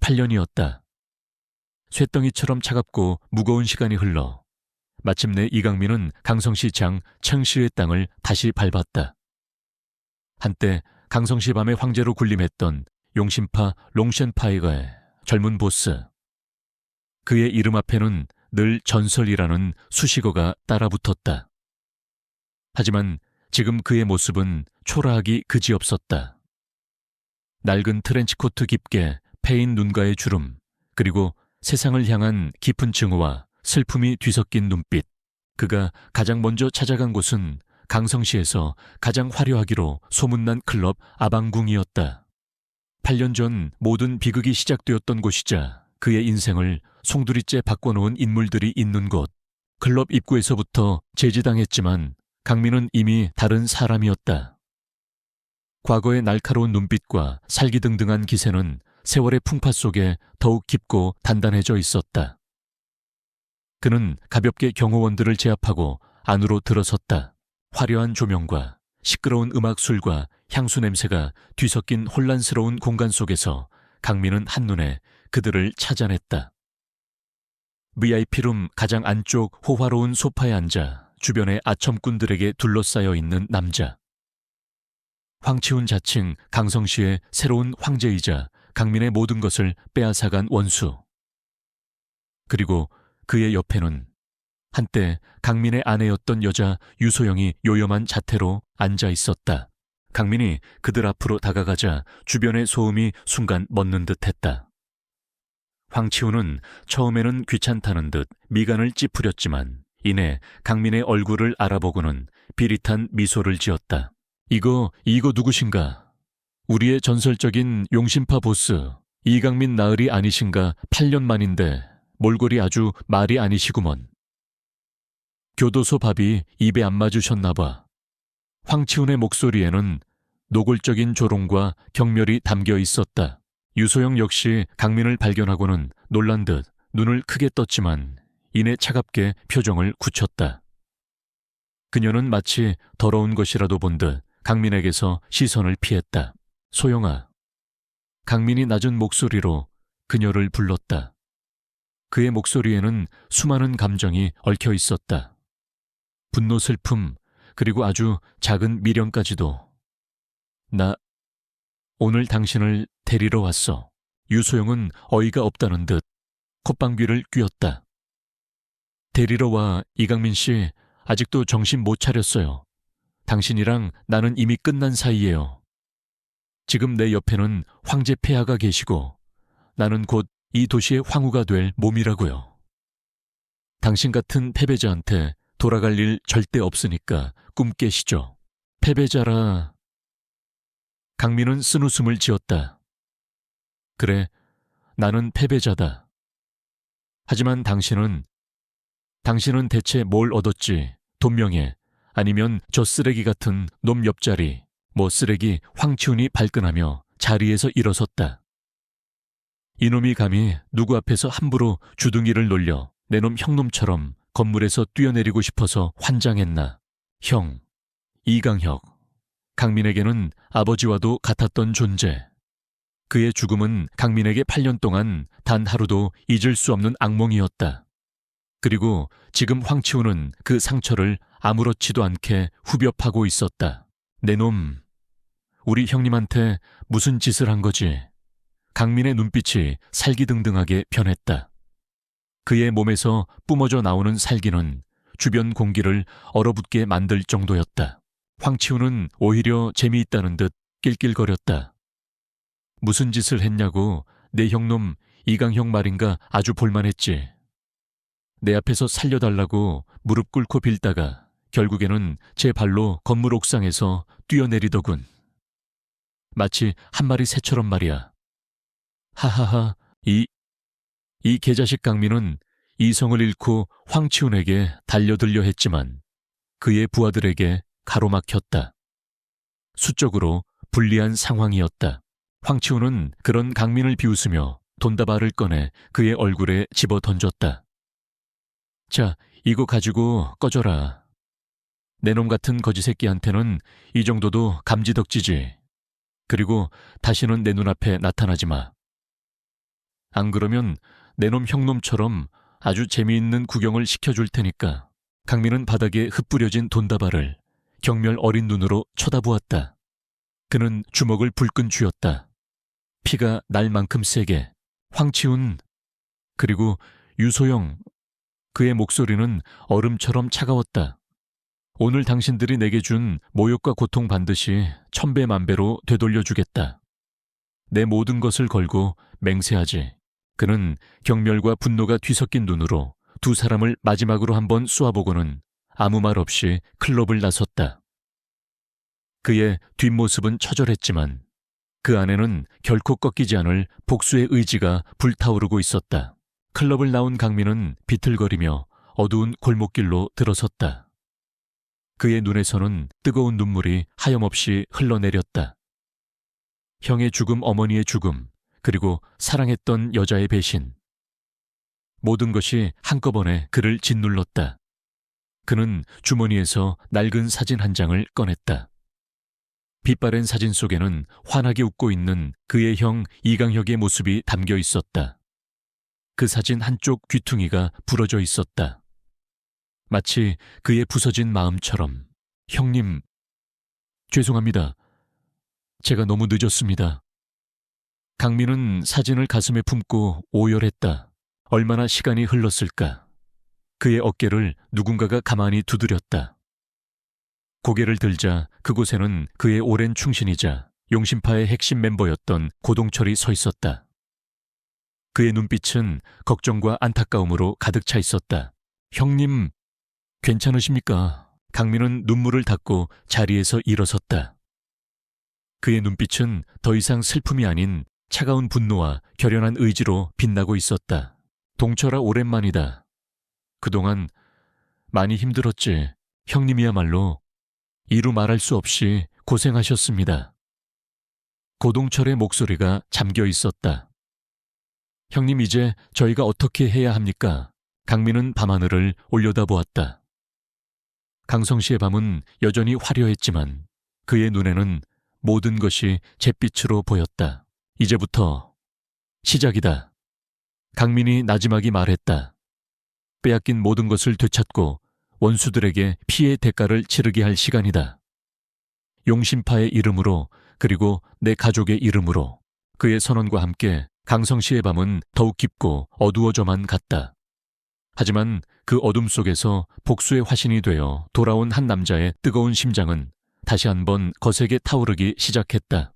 8년이었다. 쇳덩이처럼 차갑고 무거운 시간이 흘러 마침내 이강민은 강성시 장 청시의 땅을 다시 밟았다. 한때 강성시 밤의 황제로 군림했던 용신파 롱셴파이거의 젊은 보스. 그의 이름 앞에는 늘 전설이라는 수식어가 따라붙었다. 하지만 지금 그의 모습은 초라하기 그지없었다. 낡은 트렌치코트 깊게 패인 눈가의 주름, 그리고 세상을 향한 깊은 증오와 슬픔이 뒤섞인 눈빛. 그가 가장 먼저 찾아간 곳은 강성시에서 가장 화려하기로 소문난 클럽 아방궁이었다. 8년 전 모든 비극이 시작되었던 곳이자 그의 인생을 송두리째 바꿔놓은 인물들이 있는 곳. 클럽 입구에서부터 제지당했지만 강민은 이미 다른 사람이었다. 과거의 날카로운 눈빛과 살기등등한 기세는 세월의 풍파 속에 더욱 깊고 단단해져 있었다. 그는 가볍게 경호원들을 제압하고 안으로 들어섰다. 화려한 조명과 시끄러운 음악술과 향수 냄새가 뒤섞인 혼란스러운 공간 속에서 강민은 한눈에 그들을 찾아냈다. VIP룸 가장 안쪽 호화로운 소파에 앉아 주변의 아첨꾼들에게 둘러싸여 있는 남자. 황치훈 자칭 강성시의 새로운 황제이자 강민의 모든 것을 빼앗아간 원수. 그리고 그의 옆에는 한때 강민의 아내였던 여자 유소영이 요염한 자태로 앉아 있었다. 강민이 그들 앞으로 다가가자 주변의 소음이 순간 멎는 듯 했다. 황치훈은 처음에는 귀찮다는 듯 미간을 찌푸렸지만 이내 강민의 얼굴을 알아보고는 비릿한 미소를 지었다. 이거 누구신가? 우리의 전설적인 용신파 보스 이강민 나으리 아니신가? 8년 만인데 몰골이 아주 말이 아니시구먼. 교도소 밥이 입에 안 맞으셨나 봐. 황치훈의 목소리에는 노골적인 조롱과 경멸이 담겨 있었다. 유소영 역시 강민을 발견하고는 놀란 듯 눈을 크게 떴지만 이내 차갑게 표정을 굳혔다. 그녀는 마치 더러운 것이라도 본 듯 강민에게서 시선을 피했다. 소영아. 강민이 낮은 목소리로 그녀를 불렀다. 그의 목소리에는 수많은 감정이 얽혀 있었다. 분노, 슬픔, 그리고 아주 작은 미련까지도. 나 오늘 당신을 데리러 왔어. 유소영은 어이가 없다는 듯 콧방귀를 뀌었다. 데리러 와, 이강민 씨. 아직도 정신 못 차렸어요. 당신이랑 나는 이미 끝난 사이예요. 지금 내 옆에는 황제 폐하가 계시고 나는 곧 이 도시의 황후가 될 몸이라고요. 당신 같은 패배자한테 돌아갈 일 절대 없으니까 꿈 깨시죠. 패배자라. 강민은 쓴웃음을 지었다. 그래, 나는 패배자다. 하지만 당신은 대체 뭘 얻었지? 돈명예, 아니면 저 쓰레기 같은 놈 옆자리, 쓰레기 황치훈이 발끈하며 자리에서 일어섰다. 이놈이 감히 누구 앞에서 함부로 주둥이를 놀려 내 놈 형놈처럼 건물에서 뛰어내리고 싶어서 환장했나. 형, 이강혁. 강민에게는 아버지와도 같았던 존재. 그의 죽음은 강민에게 8년 동안 단 하루도 잊을 수 없는 악몽이었다. 그리고 지금 황치훈은 그 상처를 아무렇지도 않게 후벼 파고 있었다. 내 놈, 우리 형님한테 무슨 짓을 한 거지? 강민의 눈빛이 살기등등하게 변했다. 그의 몸에서 뿜어져 나오는 살기는 주변 공기를 얼어붙게 만들 정도였다. 황치훈은 오히려 재미있다는 듯 낄낄거렸다. 무슨 짓을 했냐고? 내 형놈 이강혁 말인가? 아주 볼만했지. 내 앞에서 살려달라고 무릎 꿇고 빌다가 결국에는 제 발로 건물 옥상에서 뛰어내리더군. 마치 한 마리 새처럼 말이야. 하하하. 이 개자식 강민은 이성을 잃고 황치훈에게 달려들려 했지만 그의 부하들에게 가로막혔다. 수적으로 불리한 상황이었다. 황치훈은 그런 강민을 비웃으며 돈다발을 꺼내 그의 얼굴에 집어 던졌다. 자, 이거 가지고 꺼져라. 내 놈 같은 거지 새끼한테는 이 정도도 감지덕지지. 그리고 다시는 내 눈앞에 나타나지 마. 안 그러면 내놈 형놈처럼 아주 재미있는 구경을 시켜줄 테니까. 강민은 바닥에 흩뿌려진 돈다발을 경멸 어린 눈으로 쳐다보았다. 그는 주먹을 불끈 쥐었다. 피가 날 만큼 세게. 황치훈, 그리고 유소영. 그의 목소리는 얼음처럼 차가웠다. 오늘 당신들이 내게 준 모욕과 고통 반드시 천배 만배로 되돌려주겠다. 내 모든 것을 걸고 맹세하지. 그는 경멸과 분노가 뒤섞인 눈으로 두 사람을 마지막으로 한번 쏘아보고는 아무 말 없이 클럽을 나섰다. 그의 뒷모습은 처절했지만 그 안에는 결코 꺾이지 않을 복수의 의지가 불타오르고 있었다. 클럽을 나온 강민은 비틀거리며 어두운 골목길로 들어섰다. 그의 눈에서는 뜨거운 눈물이 하염없이 흘러내렸다. 형의 죽음, 어머니의 죽음, 그리고 사랑했던 여자의 배신. 모든 것이 한꺼번에 그를 짓눌렀다. 그는 주머니에서 낡은 사진 한 장을 꺼냈다. 빛바랜 사진 속에는 환하게 웃고 있는 그의 형 이강혁의 모습이 담겨 있었다. 그 사진 한쪽 귀퉁이가 부러져 있었다. 마치 그의 부서진 마음처럼. 형님, 죄송합니다. 제가 너무 늦었습니다. 강민은 사진을 가슴에 품고 오열했다. 얼마나 시간이 흘렀을까. 그의 어깨를 누군가가 가만히 두드렸다. 고개를 들자 그곳에는 그의 오랜 충신이자 용신파의 핵심 멤버였던 고동철이 서 있었다. 그의 눈빛은 걱정과 안타까움으로 가득 차 있었다. 형님, 괜찮으십니까? 강민은 눈물을 닦고 자리에서 일어섰다. 그의 눈빛은 더 이상 슬픔이 아닌 차가운 분노와 결연한 의지로 빛나고 있었다. 동철아, 오랜만이다. 그동안 많이 힘들었지. 형님이야말로 이루 말할 수 없이 고생하셨습니다. 고동철의 목소리가 잠겨 있었다. 형님, 이제 저희가 어떻게 해야 합니까? 강민은 밤하늘을 올려다보았다. 강성시의 밤은 여전히 화려했지만 그의 눈에는 모든 것이 잿빛으로 보였다. 이제부터 시작이다. 강민이 나지막이 말했다. 빼앗긴 모든 것을 되찾고 원수들에게 피해의 대가를 치르게 할 시간이다. 용신파의 이름으로, 그리고 내 가족의 이름으로. 그의 선언과 함께 강성시의 밤은 더욱 깊고 어두워져만 갔다. 하지만 그 어둠 속에서 복수의 화신이 되어 돌아온 한 남자의 뜨거운 심장은 다시 한번 거세게 타오르기 시작했다.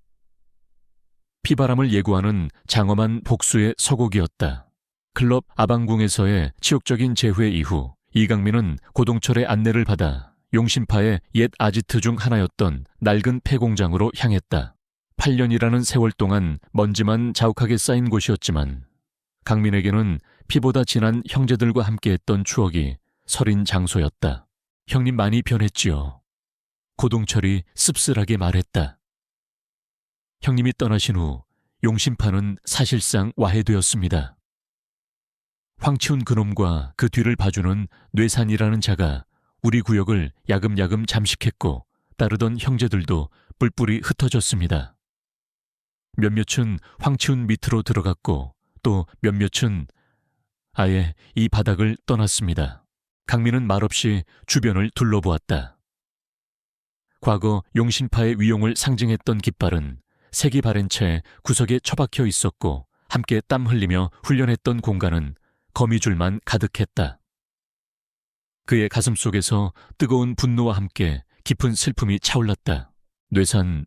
피바람을 예고하는 장엄한 복수의 서곡이었다. 클럽 아방궁에서의 치욕적인 재회 이후 이강민은 고동철의 안내를 받아 용신파의 옛 아지트 중 하나였던 낡은 폐공장으로 향했다. 8년이라는 세월 동안 먼지만 자욱하게 쌓인 곳이었지만 강민에게는 피보다 진한 형제들과 함께했던 추억이 서린 장소였다. 형님, 많이 변했지요. 고동철이 씁쓸하게 말했다. 형님이 떠나신 후 용신파는 사실상 와해되었습니다. 황치훈 그놈과 그 뒤를 봐주는 뇌산이라는 자가 우리 구역을 야금야금 잠식했고 따르던 형제들도 뿔뿔이 흩어졌습니다. 몇몇은 황치훈 밑으로 들어갔고 또 몇몇은 아예 이 바닥을 떠났습니다. 강민은 말없이 주변을 둘러보았다. 과거 용신파의 위용을 상징했던 깃발은 색이 바랜 채 구석에 처박혀 있었고 함께 땀 흘리며 훈련했던 공간은 거미줄만 가득했다. 그의 가슴 속에서 뜨거운 분노와 함께 깊은 슬픔이 차올랐다. 뇌산,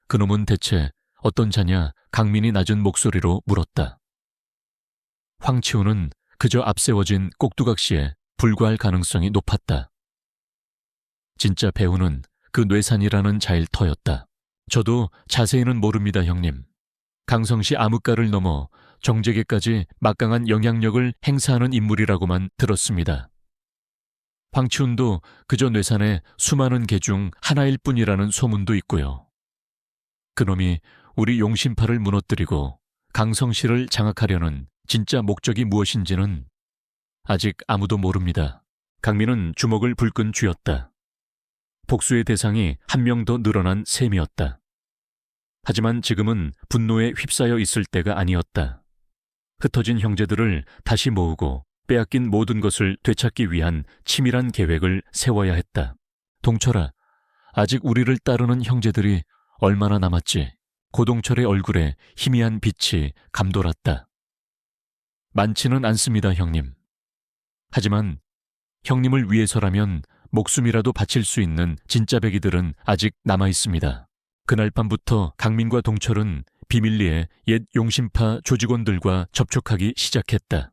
그놈은 대체 어떤 자냐? 강민이 낮은 목소리로 물었다. 황치훈은 그저 앞세워진 꼭두각시에 불과할 가능성이 높았다. 진짜 배우는 그 뇌산이라는 자일 터였다. 저도 자세히는 모릅니다, 형님. 강성시 암흑가를 넘어 정재계까지 막강한 영향력을 행사하는 인물이라고만 들었습니다. 황치훈도 그저 뇌산의 수많은 개 중 하나일 뿐이라는 소문도 있고요. 그놈이 우리 용신파를 무너뜨리고 강성시를 장악하려는 진짜 목적이 무엇인지는 아직 아무도 모릅니다. 강민은 주먹을 불끈 쥐었다. 복수의 대상이 한 명 더 늘어난 셈이었다. 하지만 지금은 분노에 휩싸여 있을 때가 아니었다. 흩어진 형제들을 다시 모으고 빼앗긴 모든 것을 되찾기 위한 치밀한 계획을 세워야 했다. 동철아, 아직 우리를 따르는 형제들이 얼마나 남았지? 고동철의 얼굴에 희미한 빛이 감돌았다. 많지는 않습니다, 형님. 하지만 형님을 위해서라면 목숨이라도 바칠 수 있는 진짜 배기들은 아직 남아 있습니다. 그날 밤부터 강민과 동철은 비밀리에 옛 용신파 조직원들과 접촉하기 시작했다.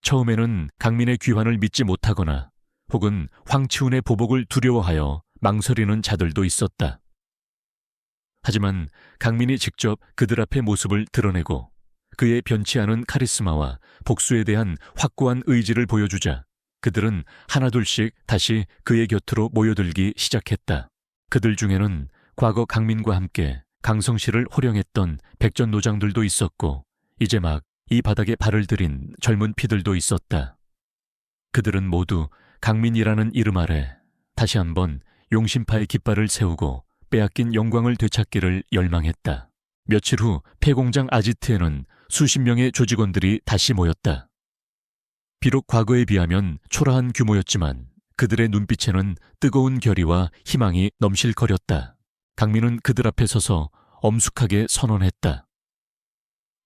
처음에는 강민의 귀환을 믿지 못하거나 혹은 황치훈의 보복을 두려워하여 망설이는 자들도 있었다. 하지만 강민이 직접 그들 앞에 모습을 드러내고 그의 변치 않은 카리스마와 복수에 대한 확고한 의지를 보여주자 그들은 하나둘씩 다시 그의 곁으로 모여들기 시작했다. 그들 중에는 과거 강민과 함께 강성시를 호령했던 백전노장들도 있었고 이제 막 이 바닥에 발을 들인 젊은 피들도 있었다. 그들은 모두 강민이라는 이름 아래 다시 한번 용신파의 깃발을 세우고 빼앗긴 영광을 되찾기를 열망했다. 며칠 후 폐공장 아지트에는 수십 명의 조직원들이 다시 모였다. 비록 과거에 비하면 초라한 규모였지만 그들의 눈빛에는 뜨거운 결의와 희망이 넘실거렸다. 강민은 그들 앞에 서서 엄숙하게 선언했다.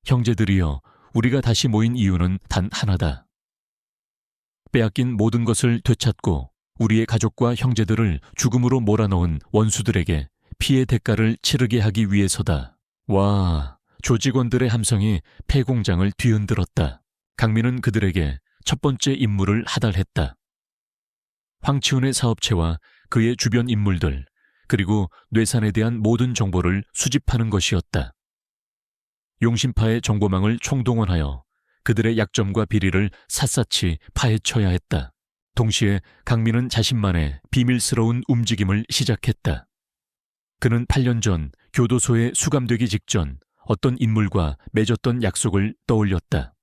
형제들이여, 우리가 다시 모인 이유는 단 하나다. 빼앗긴 모든 것을 되찾고 우리의 가족과 형제들을 죽음으로 몰아넣은 원수들에게 피해 대가를 치르게 하기 위해서다. 와, 조직원들의 함성이 폐공장을 뒤흔들었다. 강민은 그들에게 첫 번째 임무를 하달했다. 황치훈의 사업체와 그의 주변 인물들, 그리고 뇌산에 대한 모든 정보를 수집하는 것이었다. 용신파의 정보망을 총동원하여 그들의 약점과 비리를 샅샅이 파헤쳐야 했다. 동시에 강민은 자신만의 비밀스러운 움직임을 시작했다. 그는 8년 전 교도소에 수감되기 직전 어떤 인물과 맺었던 약속을 떠올렸다.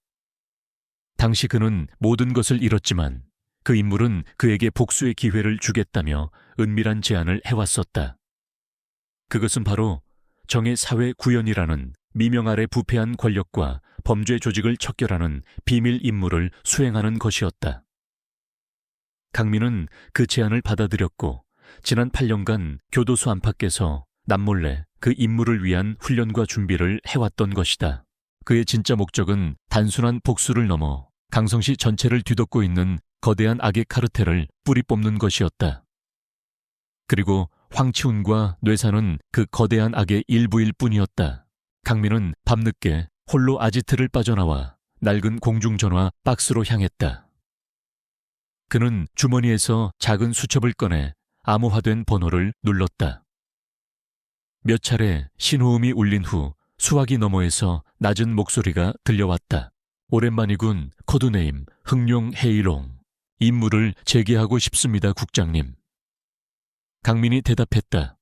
당시 그는 모든 것을 잃었지만 그 인물은 그에게 복수의 기회를 주겠다며 은밀한 제안을 해왔었다. 그것은 바로 정의 사회 구현이라는 미명 아래 부패한 권력과 범죄 조직을 척결하는 비밀 임무를 수행하는 것이었다. 강민은 그 제안을 받아들였고 지난 8년간 교도소 안팎에서 남몰래 그 임무를 위한 훈련과 준비를 해왔던 것이다. 그의 진짜 목적은 단순한 복수를 넘어 강성시 전체를 뒤덮고 있는 거대한 악의 카르텔을 뿌리 뽑는 것이었다. 그리고 황치훈과 뇌사는 그 거대한 악의 일부일 뿐이었다. 강민은 밤늦게 홀로 아지트를 빠져나와 낡은 공중전화 박스로 향했다. 그는 주머니에서 작은 수첩을 꺼내 암호화된 번호를 눌렀다. 몇 차례 신호음이 울린 후 수화기 너머에서 낮은 목소리가 들려왔다. 오랜만이군. 코드네임 흥룡 헤이롱. 임무를 재개하고 싶습니다, 국장님. 강민이 대답했다.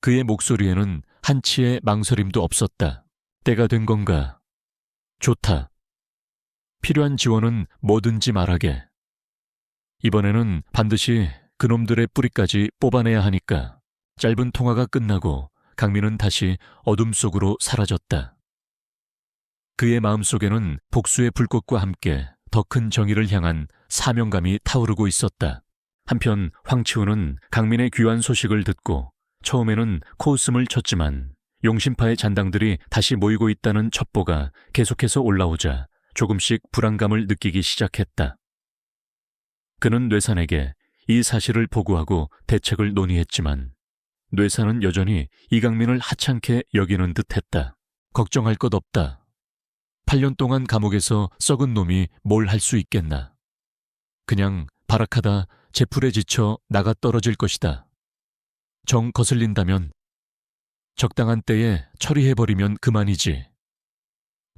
그의 목소리에는 한치의 망설임도 없었다. 때가 된 건가? 좋다. 필요한 지원은 뭐든지 말하게. 이번에는 반드시 그놈들의 뿌리까지 뽑아내야 하니까. 짧은 통화가 끝나고 강민은 다시 어둠 속으로 사라졌다. 그의 마음속에는 복수의 불꽃과 함께 더 큰 정의를 향한 사명감이 타오르고 있었다. 한편 황치훈은 강민의 귀환 소식을 듣고 처음에는 코웃음을 쳤지만 용신파의 잔당들이 다시 모이고 있다는 첩보가 계속해서 올라오자 조금씩 불안감을 느끼기 시작했다. 그는 뇌산에게 이 사실을 보고하고 대책을 논의했지만 뇌산은 여전히 이강민을 하찮게 여기는 듯했다. 걱정할 것 없다. 8년 동안 감옥에서 썩은 놈이 뭘 할 수 있겠나. 그냥 발악하다 제풀에 지쳐 나가 떨어질 것이다. 정 거슬린다면 적당한 때에 처리해버리면 그만이지.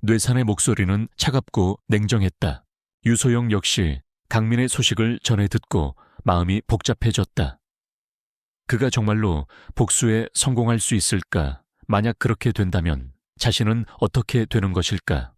뇌산의 목소리는 차갑고 냉정했다. 유소영 역시 강민의 소식을 전해 듣고 마음이 복잡해졌다. 그가 정말로 복수에 성공할 수 있을까? 만약 그렇게 된다면 자신은 어떻게 되는 것일까?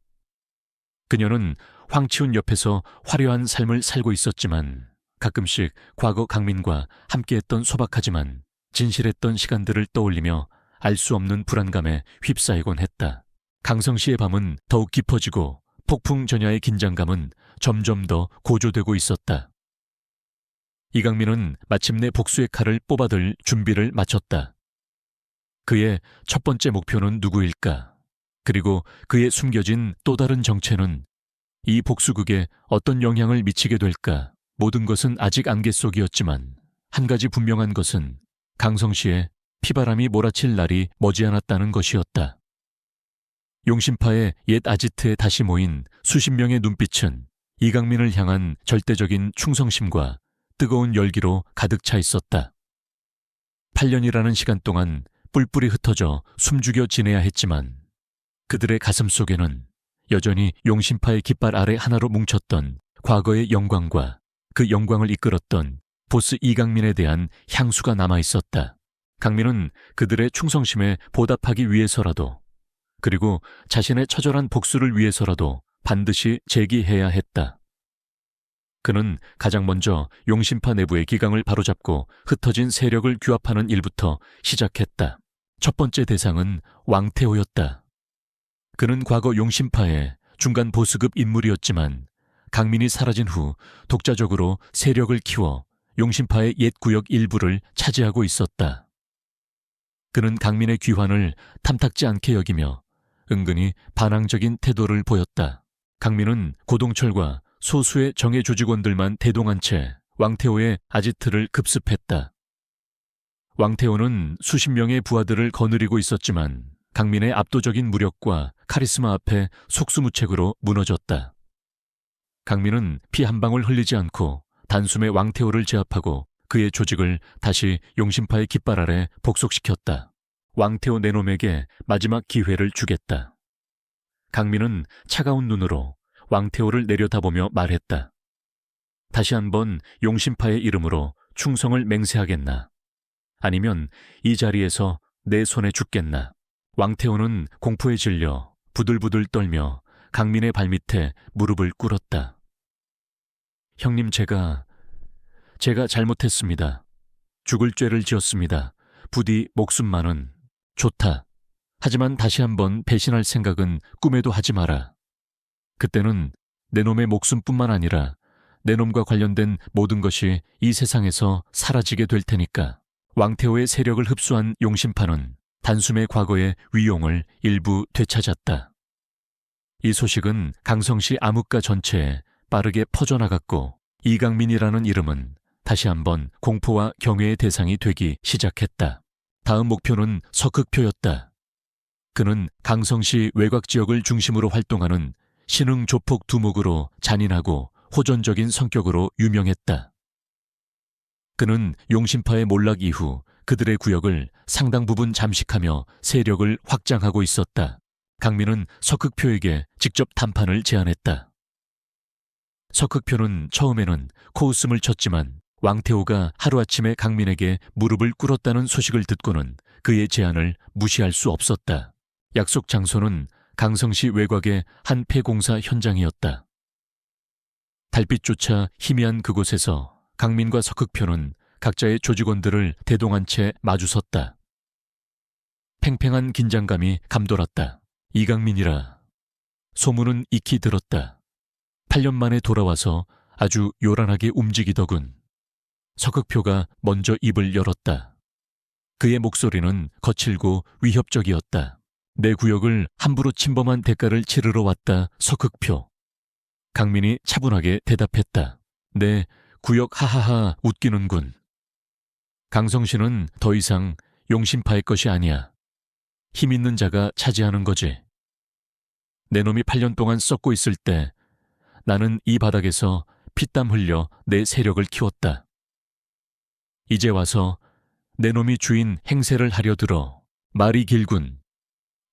그녀는 황치훈 옆에서 화려한 삶을 살고 있었지만 가끔씩 과거 강민과 함께했던 소박하지만 진실했던 시간들을 떠올리며 알 수 없는 불안감에 휩싸이곤 했다. 강성시의 밤은 더욱 깊어지고 폭풍 전야의 긴장감은 점점 더 고조되고 있었다. 이강민은 마침내 복수의 칼을 뽑아들 준비를 마쳤다. 그의 첫 번째 목표는 누구일까? 그리고 그의 숨겨진 또 다른 정체는 이 복수극에 어떤 영향을 미치게 될까? 모든 것은 아직 안개 속이었지만 한 가지 분명한 것은 강성시의 피바람이 몰아칠 날이 머지않았다는 것이었다. 용신파의 옛 아지트에 다시 모인 수십 명의 눈빛은 이강민을 향한 절대적인 충성심과 뜨거운 열기로 가득 차 있었다. 8년이라는 시간 동안 뿔뿔이 흩어져 숨죽여 지내야 했지만 그들의 가슴 속에는 여전히 용신파의 깃발 아래 하나로 뭉쳤던 과거의 영광과 그 영광을 이끌었던 보스 이강민에 대한 향수가 남아 있었다. 강민은 그들의 충성심에 보답하기 위해서라도, 그리고 자신의 처절한 복수를 위해서라도 반드시 제기해야 했다. 그는 가장 먼저 용신파 내부의 기강을 바로잡고 흩어진 세력을 규합하는 일부터 시작했다. 첫 번째 대상은 왕태호였다. 그는 과거 용신파의 중간 보스급 인물이었지만 강민이 사라진 후 독자적으로 세력을 키워 용신파의 옛 구역 일부를 차지하고 있었다. 그는 강민의 귀환을 탐탁지 않게 여기며 은근히 반항적인 태도를 보였다. 강민은 고동철과 소수의 정예 조직원들만 대동한 채 왕태호의 아지트를 급습했다. 왕태호는 수십 명의 부하들을 거느리고 있었지만 강민의 압도적인 무력과 카리스마 앞에 속수무책으로 무너졌다. 강민은 피 한 방울 흘리지 않고 단숨에 왕태호를 제압하고 그의 조직을 다시 용신파의 깃발 아래 복속시켰다. 왕태호 내놈에게 마지막 기회를 주겠다. 강민은 차가운 눈으로 왕태호를 내려다보며 말했다. 다시 한번 용신파의 이름으로 충성을 맹세하겠나? 아니면 이 자리에서 내 손에 죽겠나? 왕태호는 공포에 질려 부들부들 떨며 강민의 발밑에 무릎을 꿇었다. 형님, 제가 잘못했습니다. 죽을 죄를 지었습니다. 부디 목숨만은. 좋다. 하지만 다시 한번 배신할 생각은 꿈에도 하지 마라. 그때는 내 놈의 목숨뿐만 아니라 내 놈과 관련된 모든 것이 이 세상에서 사라지게 될 테니까. 왕태호의 세력을 흡수한 용신파는 단숨에 과거의 위용을 일부 되찾았다. 이 소식은 강성시 암흑가 전체에 빠르게 퍼져나갔고 이강민이라는 이름은 다시 한번 공포와 경외의 대상이 되기 시작했다. 다음 목표는 석흑표였다. 그는 강성시 외곽 지역을 중심으로 활동하는 신흥 조폭 두목으로 잔인하고 호전적인 성격으로 유명했다. 그는 용신파의 몰락 이후 그들의 구역을 상당 부분 잠식하며 세력을 확장하고 있었다. 강민은 석흑표에게 직접談判을 제안했다. 석흑표는 처음에는 코웃음을 쳤지만 왕태호가 하루아침에 강민에게 무릎을 꿇었다는 소식을 듣고는 그의 제안을 무시할 수 없었다. 약속 장소는 강성시 외곽의 한 폐공사 현장이었다. 달빛조차 희미한 그곳에서 강민과 석흑표는 각자의 조직원들을 대동한 채 마주섰다. 팽팽한 긴장감이 감돌았다. 이강민이라. 소문은 익히 들었다. 8년 만에 돌아와서 아주 요란하게 움직이더군. 석흑표가 먼저 입을 열었다. 그의 목소리는 거칠고 위협적이었다. 내 구역을 함부로 침범한 대가를 치르러 왔다, 석흑표. 강민이 차분하게 대답했다. 내 구역 하하하 웃기는군. 강성시는 더 이상 용신파의 것이 아니야. 힘 있는 자가 차지하는 거지. 내 놈이 8년 동안 썩고 있을 때 나는 이 바닥에서 피땀 흘려 내 세력을 키웠다. 이제 와서 내 놈이 주인 행세를 하려 들어. 말이 길군.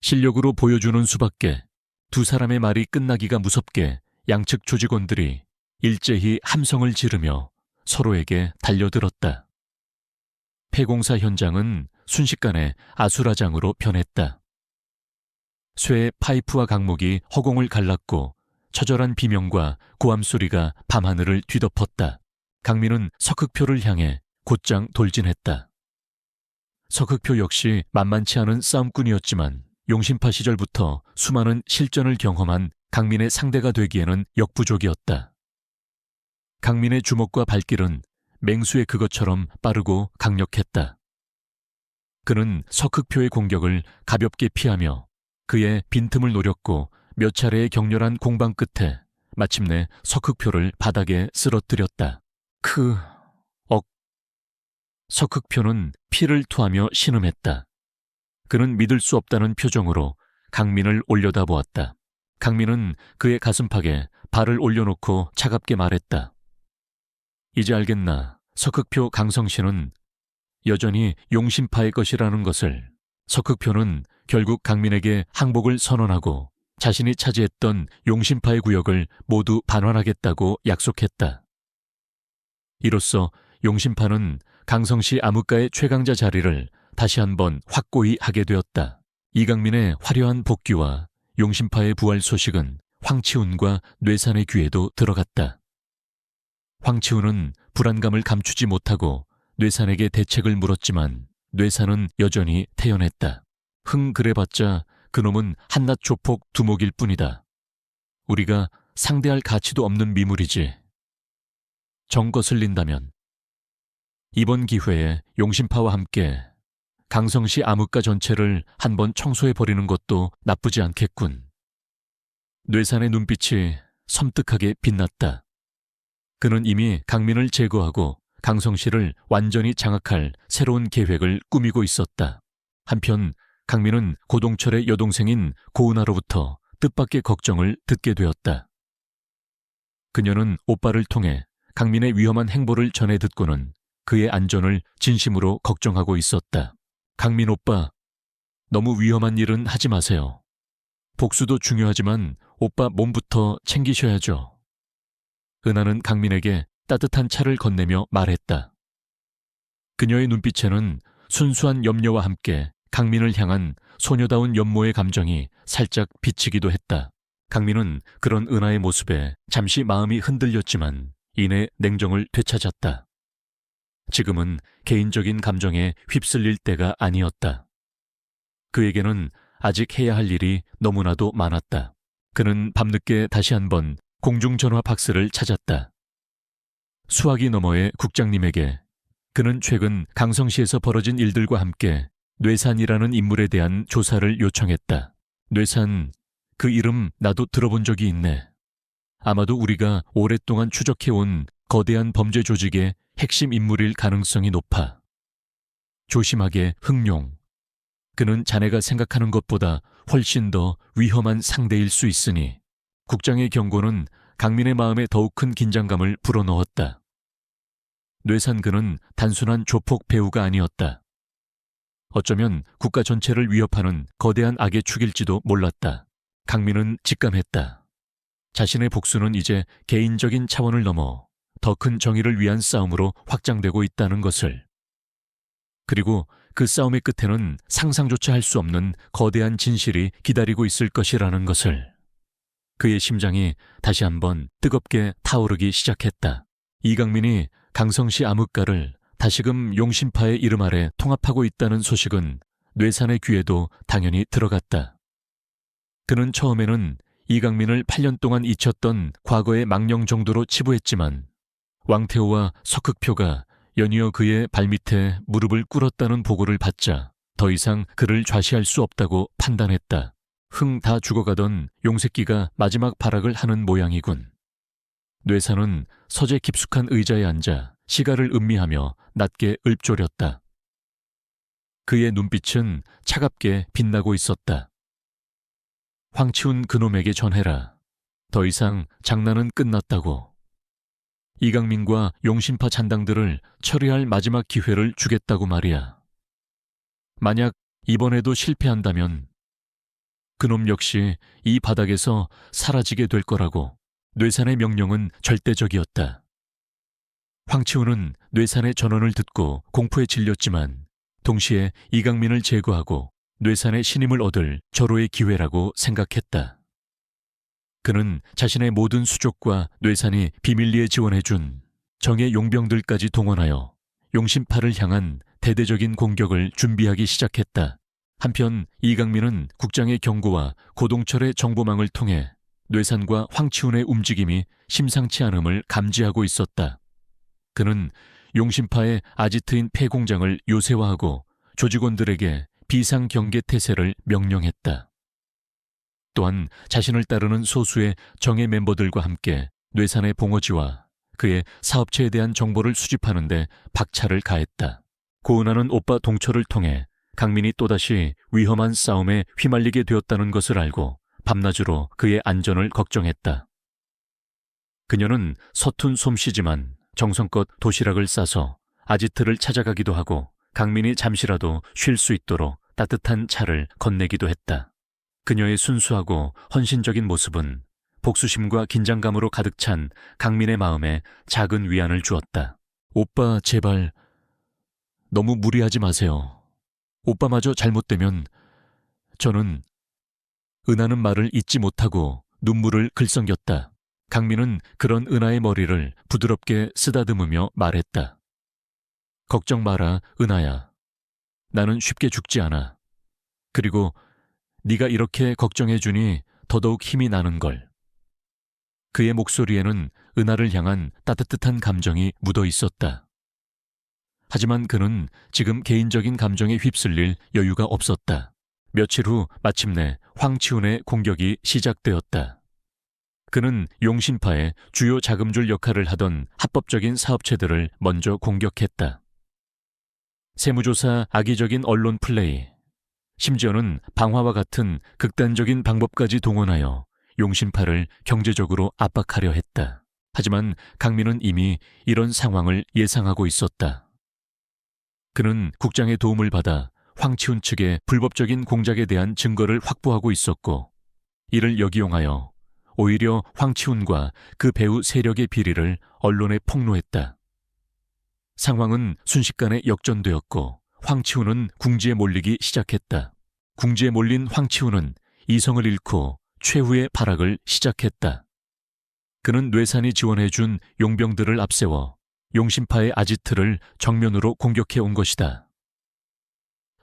실력으로 보여주는 수밖에. 두 사람의 말이 끝나기가 무섭게 양측 조직원들이 일제히 함성을 지르며 서로에게 달려들었다. 폐공사 현장은 순식간에 아수라장으로 변했다. 쇠의 파이프와 강목이 허공을 갈랐고 처절한 비명과 고함 소리가 밤하늘을 뒤덮었다. 강민은 석흑표를 향해 곧장 돌진했다. 석흑표 역시 만만치 않은 싸움꾼이었지만 용신파 시절부터 수많은 실전을 경험한 강민의 상대가 되기에는 역부족이었다. 강민의 주먹과 발길은 맹수의 그것처럼 빠르고 강력했다. 그는 석흑표의 공격을 가볍게 피하며 그의 빈틈을 노렸고 몇 차례의 격렬한 공방 끝에 마침내 석흑표를 바닥에 쓰러뜨렸다. 석흑표는 피를 토하며 신음했다. 그는 믿을 수 없다는 표정으로 강민을 올려다보았다. 강민은 그의 가슴팍에 발을 올려놓고 차갑게 말했다. 이제 알겠나? 석흑표 강성씨는 여전히 용신파의 것이라는 것을. 석흑표는 결국 강민에게 항복을 선언하고 자신이 차지했던 용신파의 구역을 모두 반환하겠다고 약속했다. 이로써 용신파는 강성씨 암흑가의 최강자 자리를 다시 한번 확고히 하게 되었다. 이강민의 화려한 복귀와 용신파의 부활 소식은 황치훈과 뇌산의 귀에도 들어갔다. 황치훈은 불안감을 감추지 못하고 뇌산에게 대책을 물었지만 뇌산은 여전히 태연했다. 그래봤자 그놈은 한낱 조폭 두목일 뿐이다. 우리가 상대할 가치도 없는 미물이지. 정 거슬린다면 이번 기회에 용신파와 함께 강성씨 암흑가 전체를 한번 청소해버리는 것도 나쁘지 않겠군. 뇌산의 눈빛이 섬뜩하게 빛났다. 그는 이미 강민을 제거하고 강성씨를 완전히 장악할 새로운 계획을 꾸미고 있었다. 한편 강민은 고동철의 여동생인 고은아로부터 뜻밖의 걱정을 듣게 되었다. 그녀는 오빠를 통해 강민의 위험한 행보를 전해 듣고는 그의 안전을 진심으로 걱정하고 있었다. 강민 오빠, 너무 위험한 일은 하지 마세요. 복수도 중요하지만 오빠 몸부터 챙기셔야죠. 은하는 강민에게 따뜻한 차를 건네며 말했다. 그녀의 눈빛에는 순수한 염려와 함께 강민을 향한 소녀다운 연모의 감정이 살짝 비치기도 했다. 강민은 그런 은하의 모습에 잠시 마음이 흔들렸지만 이내 냉정을 되찾았다. 지금은 개인적인 감정에 휩쓸릴 때가 아니었다. 그에게는 아직 해야 할 일이 너무나도 많았다. 그는 밤늦게 다시 한번 공중전화 박스를 찾았다. 수화기 너머의 국장님에게 그는 최근 강성시에서 벌어진 일들과 함께 뇌산이라는 인물에 대한 조사를 요청했다. 뇌산, 그 이름 나도 들어본 적이 있네. 아마도 우리가 오랫동안 추적해온 거대한 범죄 조직의 핵심 인물일 가능성이 높아. 조심하게 흥룡. 그는 자네가 생각하는 것보다 훨씬 더 위험한 상대일 수 있으니. 국장의 경고는 강민의 마음에 더욱 큰 긴장감을 불어넣었다. 뇌산 그는 단순한 조폭 배우가 아니었다. 어쩌면 국가 전체를 위협하는 거대한 악의 축일지도 몰랐다. 강민은 직감했다. 자신의 복수는 이제 개인적인 차원을 넘어 더 큰 정의를 위한 싸움으로 확장되고 있다는 것을. 그리고 그 싸움의 끝에는 상상조차 할 수 없는 거대한 진실이 기다리고 있을 것이라는 것을. 그의 심장이 다시 한번 뜨겁게 타오르기 시작했다. 이강민이 강성시 암흑가를 다시금 용신파의 이름 아래 통합하고 있다는 소식은 뇌산의 귀에도 당연히 들어갔다. 그는 처음에는 이강민을 8년 동안 잊혔던 과거의 망령 정도로 치부했지만 왕태호와 석흑표가 연이어 그의 발밑에 무릎을 꿇었다는 보고를 받자 더 이상 그를 좌시할 수 없다고 판단했다. 다 죽어가던 용새끼가 마지막 발악을 하는 모양이군. 뇌산은 서재 깊숙한 의자에 앉아 시가를 음미하며 낮게 읊조렸다. 그의 눈빛은 차갑게 빛나고 있었다. 황치훈 그놈에게 전해라. 더 이상 장난은 끝났다고. 이강민과 용신파 잔당들을 처리할 마지막 기회를 주겠다고 말이야. 만약 이번에도 실패한다면 그놈 역시 이 바닥에서 사라지게 될 거라고. 뇌산의 명령은 절대적이었다. 황치훈은 뇌산의 전언을 듣고 공포에 질렸지만 동시에 이강민을 제거하고 뇌산의 신임을 얻을 절호의 기회라고 생각했다. 그는 자신의 모든 수족과 뇌산이 비밀리에 지원해준 정의 용병들까지 동원하여 용신파를 향한 대대적인 공격을 준비하기 시작했다. 한편 이강민은 국장의 경고와 고동철의 정보망을 통해 뇌산과 황치훈의 움직임이 심상치 않음을 감지하고 있었다. 그는 용신파의 아지트인 폐공장을 요새화하고 조직원들에게 비상경계태세를 명령했다. 또한 자신을 따르는 소수의 정예 멤버들과 함께 뇌산의 봉어지와 그의 사업체에 대한 정보를 수집하는 데 박차를 가했다. 고은하는 오빠 동철을 통해 강민이 또다시 위험한 싸움에 휘말리게 되었다는 것을 알고 밤낮으로 그의 안전을 걱정했다. 그녀는 서툰 솜씨지만 정성껏 도시락을 싸서 아지트를 찾아가기도 하고 강민이 잠시라도 쉴 수 있도록 따뜻한 차를 건네기도 했다. 그녀의 순수하고 헌신적인 모습은 복수심과 긴장감으로 가득 찬 강민의 마음에 작은 위안을 주었다. 오빠 제발 너무 무리하지 마세요. 오빠마저 잘못되면 저는 은하는 말을 잊지 못하고 눈물을 글썽겼다. 강민은 그런 은하의 머리를 부드럽게 쓰다듬으며 말했다. 걱정 마라, 은하야. 나는 쉽게 죽지 않아. 그리고 네가 이렇게 걱정해주니 더더욱 힘이 나는걸. 그의 목소리에는 은하를 향한 따뜻한 감정이 묻어 있었다. 하지만 그는 지금 개인적인 감정에 휩쓸릴 여유가 없었다. 며칠 후 마침내 황치훈의 공격이 시작되었다. 그는 용신파의 주요 자금줄 역할을 하던 합법적인 사업체들을 먼저 공격했다. 세무조사 악의적인 언론 플레이, 심지어는 방화와 같은 극단적인 방법까지 동원하여 용신파를 경제적으로 압박하려 했다. 하지만 강민은 이미 이런 상황을 예상하고 있었다. 그는 국장의 도움을 받아 황치훈 측의 불법적인 공작에 대한 증거를 확보하고 있었고, 이를 역이용하여 오히려 황치훈과 그 배우 세력의 비리를 언론에 폭로했다. 상황은 순식간에 역전되었고 황치훈은 궁지에 몰리기 시작했다. 궁지에 몰린 황치훈은 이성을 잃고 최후의 발악을 시작했다. 그는 뇌산이 지원해준 용병들을 앞세워 용신파의 아지트를 정면으로 공격해 온 것이다.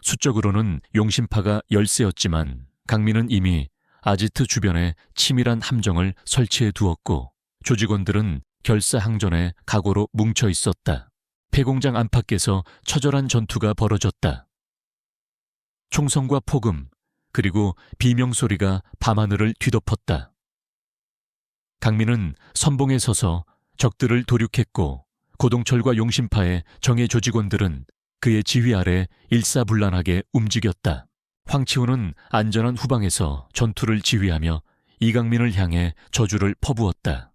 수적으로는 용신파가 열세였지만 강민은 이미 아지트 주변에 치밀한 함정을 설치해 두었고 조직원들은 결사항전에 각오로 뭉쳐 있었다. 폐공장 안팎에서 처절한 전투가 벌어졌다. 총성과 폭음, 그리고 비명소리가 밤하늘을 뒤덮었다. 강민은 선봉에 서서 적들을 도륙했고 고동철과 용신파의 정예 조직원들은 그의 지휘 아래 일사불란하게 움직였다. 황치훈은 안전한 후방에서 전투를 지휘하며 이강민을 향해 저주를 퍼부었다.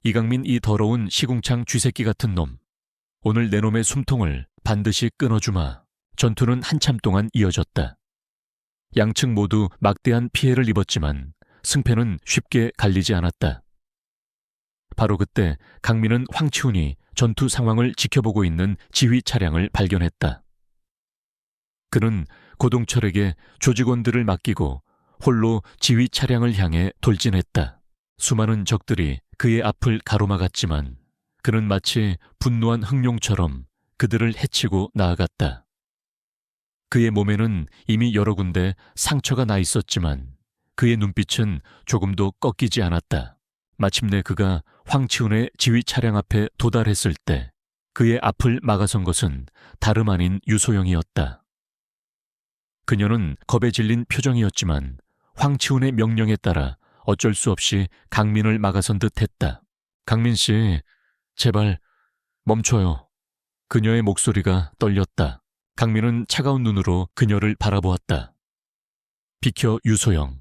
이강민, 이 더러운 시궁창 쥐새끼 같은 놈. 오늘 내 놈의 숨통을 반드시 끊어주마. 전투는 한참 동안 이어졌다. 양측 모두 막대한 피해를 입었지만 승패는 쉽게 갈리지 않았다. 바로 그때 강민은 황치훈이 전투 상황을 지켜보고 있는 지휘 차량을 발견했다. 그는 고동철에게 조직원들을 맡기고 홀로 지휘 차량을 향해 돌진했다. 수많은 적들이 그의 앞을 가로막았지만 그는 마치 분노한 흑룡처럼 그들을 해치고 나아갔다. 그의 몸에는 이미 여러 군데 상처가 나 있었지만 그의 눈빛은 조금도 꺾이지 않았다. 마침내 그가 황치훈의 지휘 차량 앞에 도달했을 때 그의 앞을 막아선 것은 다름 아닌 유소영이었다. 그녀는 겁에 질린 표정이었지만 황치훈의 명령에 따라 어쩔 수 없이 강민을 막아선 듯 했다. 강민 씨, 제발 멈춰요. 그녀의 목소리가 떨렸다. 강민은 차가운 눈으로 그녀를 바라보았다. 비켜, 유소영.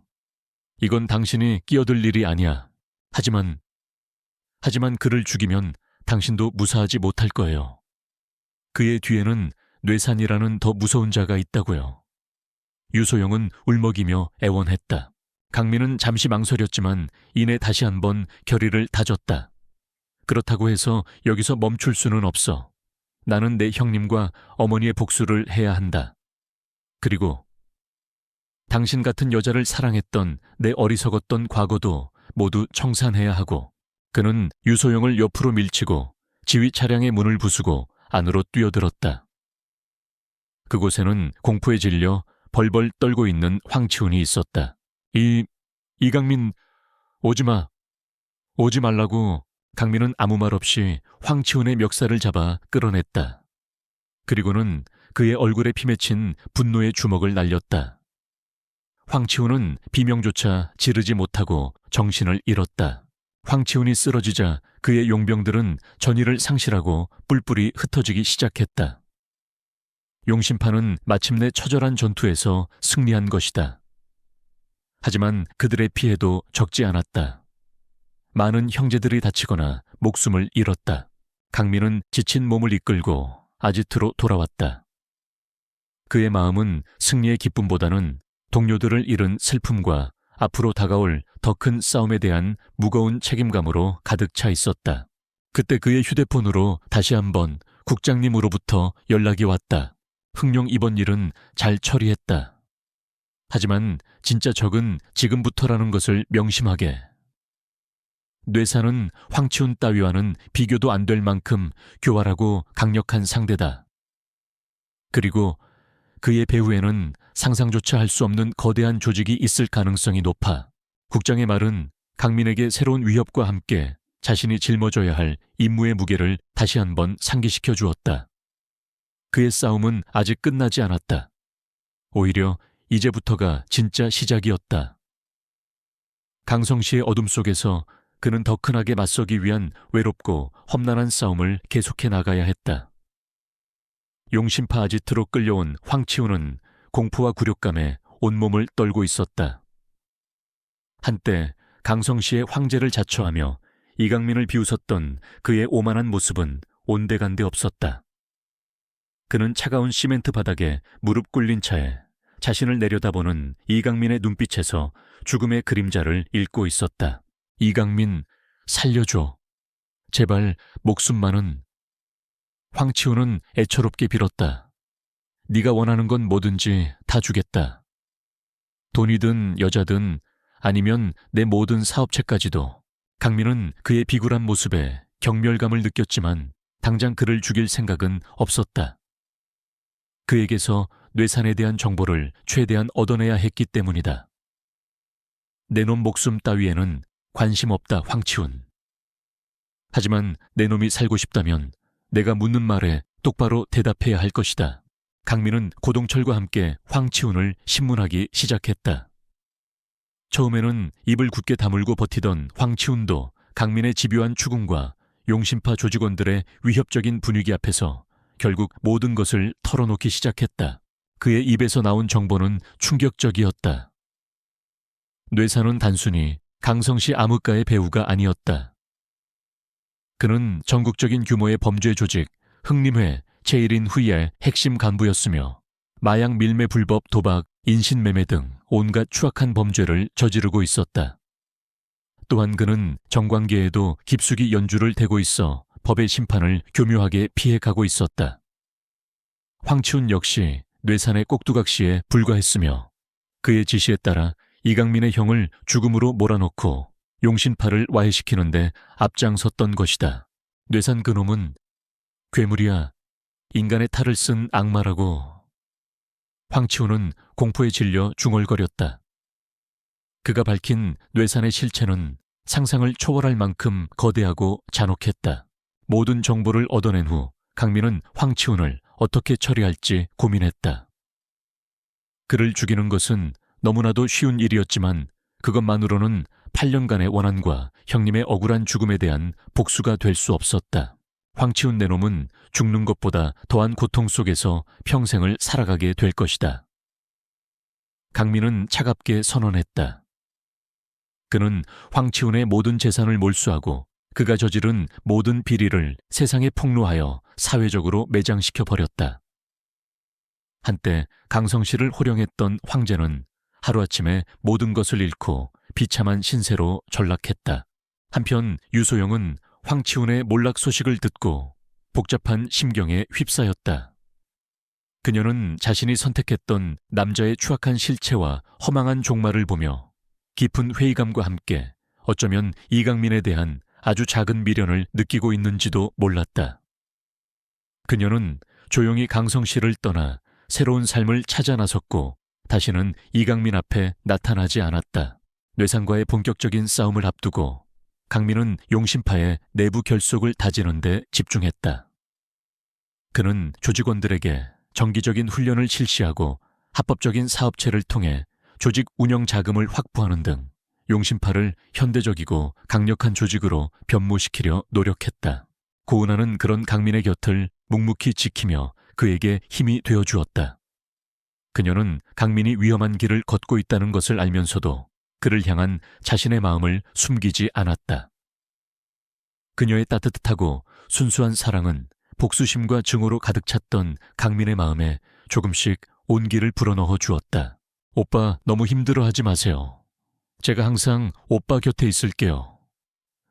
이건 당신이 끼어들 일이 아니야. 하지만 그를 죽이면 당신도 무사하지 못할 거예요. 그의 뒤에는 뇌산이라는 더 무서운 자가 있다고요. 유소영은 울먹이며 애원했다. 강민은 잠시 망설였지만 이내 다시 한번 결의를 다졌다. 그렇다고 해서 여기서 멈출 수는 없어. 나는 내 형님과 어머니의 복수를 해야 한다. 그리고 당신 같은 여자를 사랑했던 내 어리석었던 과거도 모두 청산해야 하고. 그는 유소영을 옆으로 밀치고 지휘 차량의 문을 부수고 안으로 뛰어들었다. 그곳에는 공포에 질려 벌벌 떨고 있는 황치훈이 있었다. 이강민, 오지마. 오지 말라고. 강민은 아무 말 없이 황치훈의 멱살을 잡아 끌어냈다. 그리고는 그의 얼굴에 피맺힌 분노의 주먹을 날렸다. 황치훈은 비명조차 지르지 못하고 정신을 잃었다. 황치훈이 쓰러지자 그의 용병들은 전의를 상실하고 뿔뿔이 흩어지기 시작했다. 용심파는 마침내 처절한 전투에서 승리한 것이다. 하지만 그들의 피해도 적지 않았다. 많은 형제들이 다치거나 목숨을 잃었다. 강민은 지친 몸을 이끌고 아지트로 돌아왔다. 그의 마음은 승리의 기쁨보다는 동료들을 잃은 슬픔과 앞으로 다가올 더 큰 싸움에 대한 무거운 책임감으로 가득 차 있었다. 그때 그의 휴대폰으로 다시 한번 국장님으로부터 연락이 왔다. 흥룡 이번 일은 잘 처리했다. 하지만 진짜 적은 지금부터라는 것을 명심하게. 뇌사는 황치훈 따위와는 비교도 안 될 만큼 교활하고 강력한 상대다. 그리고 그의 배후에는 상상조차 할 수 없는 거대한 조직이 있을 가능성이 높아. 국장의 말은 강민에게 새로운 위협과 함께 자신이 짊어져야 할 임무의 무게를 다시 한번 상기시켜 주었다. 그의 싸움은 아직 끝나지 않았다. 오히려 이제부터가 진짜 시작이었다. 강성시의 어둠 속에서 그는 더 큰하게 맞서기 위한 외롭고 험난한 싸움을 계속해 나가야 했다. 용심파 아지트로 끌려온 황치훈은 공포와 굴욕감에 온몸을 떨고 있었다. 한때 강성시의 황제를 자처하며 이강민을 비웃었던 그의 오만한 모습은 온데간데 없었다. 그는 차가운 시멘트 바닥에 무릎 꿇린 채 자신을 내려다보는 이강민의 눈빛에서 죽음의 그림자를 읽고 있었다. 이강민, 살려줘. 제발 목숨만은. 황치훈은 애처롭게 빌었다. 네가 원하는 건 뭐든지 다 주겠다. 돈이든 여자든 아니면 내 모든 사업체까지도. 강민은 그의 비굴한 모습에 경멸감을 느꼈지만 당장 그를 죽일 생각은 없었다. 그에게서 뇌산에 대한 정보를 최대한 얻어내야 했기 때문이다. 내 놈 목숨 따위에는 관심 없다, 황치훈. 하지만 내 놈이 살고 싶다면 내가 묻는 말에 똑바로 대답해야 할 것이다. 강민은 고동철과 함께 황치훈을 신문하기 시작했다. 처음에는 입을 굳게 다물고 버티던 황치훈도 강민의 집요한 추궁과 용심파 조직원들의 위협적인 분위기 앞에서 결국 모든 것을 털어놓기 시작했다. 그의 입에서 나온 정보는 충격적이었다. 뇌사는 단순히 강성시 암흑가의 배우가 아니었다. 그는 전국적인 규모의 범죄 조직 흥림회 제1인 후의 핵심 간부였으며 마약 밀매 불법 도박, 인신매매 등 온갖 추악한 범죄를 저지르고 있었다. 또한 그는 정관계에도 깊숙이 연주를 대고 있어 법의 심판을 교묘하게 피해가고 있었다. 황치훈 역시 뇌산의 꼭두각시에 불과했으며 그의 지시에 따라 이강민의 형을 죽음으로 몰아넣고 용신파를 와해시키는데 앞장섰던 것이다. 뇌산 그놈은 괴물이야. 인간의 탈을 쓴 악마라고. 황치훈은 공포에 질려 중얼거렸다. 그가 밝힌 뇌산의 실체는 상상을 초월할 만큼 거대하고 잔혹했다. 모든 정보를 얻어낸 후 강민은 황치훈을 어떻게 처리할지 고민했다. 그를 죽이는 것은 너무나도 쉬운 일이었지만 그것만으로는 8년간의 원한과 형님의 억울한 죽음에 대한 복수가 될 수 없었다. 황치훈 내놈은 죽는 것보다 더한 고통 속에서 평생을 살아가게 될 것이다. 강민은 차갑게 선언했다. 그는 황치훈의 모든 재산을 몰수하고 그가 저지른 모든 비리를 세상에 폭로하여 사회적으로 매장시켜 버렸다. 한때 강성시를 호령했던 황제는 하루아침에 모든 것을 잃고 비참한 신세로 전락했다. 한편 유소영은 황치훈의 몰락 소식을 듣고 복잡한 심경에 휩싸였다. 그녀는 자신이 선택했던 남자의 추악한 실체와 허망한 종말을 보며 깊은 회의감과 함께 어쩌면 이강민에 대한 아주 작은 미련을 느끼고 있는지도 몰랐다. 그녀는 조용히 강성시를 떠나 새로운 삶을 찾아 나섰고 다시는 이강민 앞에 나타나지 않았다. 뇌상과의 본격적인 싸움을 앞두고 강민은 용신파의 내부 결속을 다지는 데 집중했다. 그는 조직원들에게 정기적인 훈련을 실시하고 합법적인 사업체를 통해 조직 운영 자금을 확보하는 등 용신파를 현대적이고 강력한 조직으로 변모시키려 노력했다. 고은하는 그런 강민의 곁을 묵묵히 지키며 그에게 힘이 되어주었다. 그녀는 강민이 위험한 길을 걷고 있다는 것을 알면서도 그를 향한 자신의 마음을 숨기지 않았다. 그녀의 따뜻하고 순수한 사랑은 복수심과 증오로 가득 찼던 강민의 마음에 조금씩 온기를 불어넣어 주었다. 오빠 너무 힘들어하지 마세요. 제가 항상 오빠 곁에 있을게요.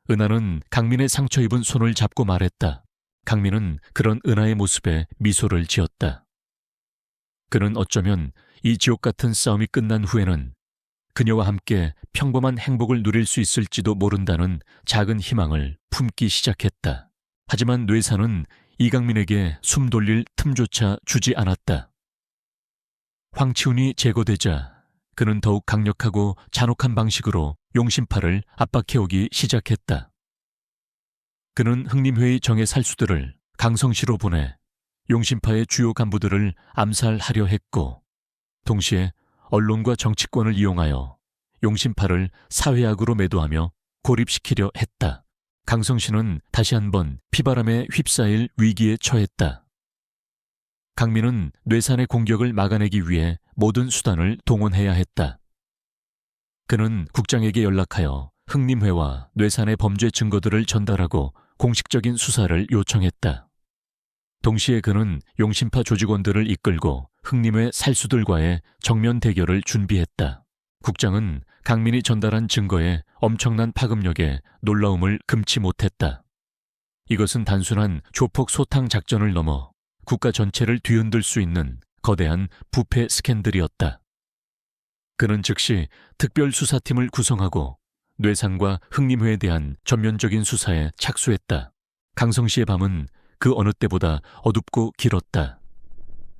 은하는 강민의 상처 입은 손을 잡고 말했다. 강민은 그런 은하의 모습에 미소를 지었다. 그는 어쩌면 이 지옥 같은 싸움이 끝난 후에는 그녀와 함께 평범한 행복을 누릴 수 있을지도 모른다는 작은 희망을 품기 시작했다. 하지만 뇌사는 이강민에게 숨 돌릴 틈조차 주지 않았다. 황치훈이 제거되자 그는 더욱 강력하고 잔혹한 방식으로 용신파를 압박해오기 시작했다. 그는 흥림회의 정예 살수들을 강성시로 보내 용신파의 주요 간부들을 암살하려 했고 동시에 언론과 정치권을 이용하여 용신파를 사회악으로 매도하며 고립시키려 했다. 강성시는 다시 한번 피바람에 휩싸일 위기에 처했다. 강민은 뇌산의 공격을 막아내기 위해 모든 수단을 동원해야 했다. 그는 국장에게 연락하여 흥림회와 뇌산의 범죄 증거들을 전달하고 공식적인 수사를 요청했다. 동시에 그는 용신파 조직원들을 이끌고 흥림회 살수들과의 정면 대결을 준비했다. 국장은 강민이 전달한 증거에 엄청난 파급력에 놀라움을 금치 못했다. 이것은 단순한 조폭 소탕 작전을 넘어 국가 전체를 뒤흔들 수 있는 거대한 부패 스캔들이었다. 그는 즉시 특별수사팀을 구성하고 뇌상과 흥림회에 대한 전면적인 수사에 착수했다. 강성시의 밤은 그 어느 때보다 어둡고 길었다.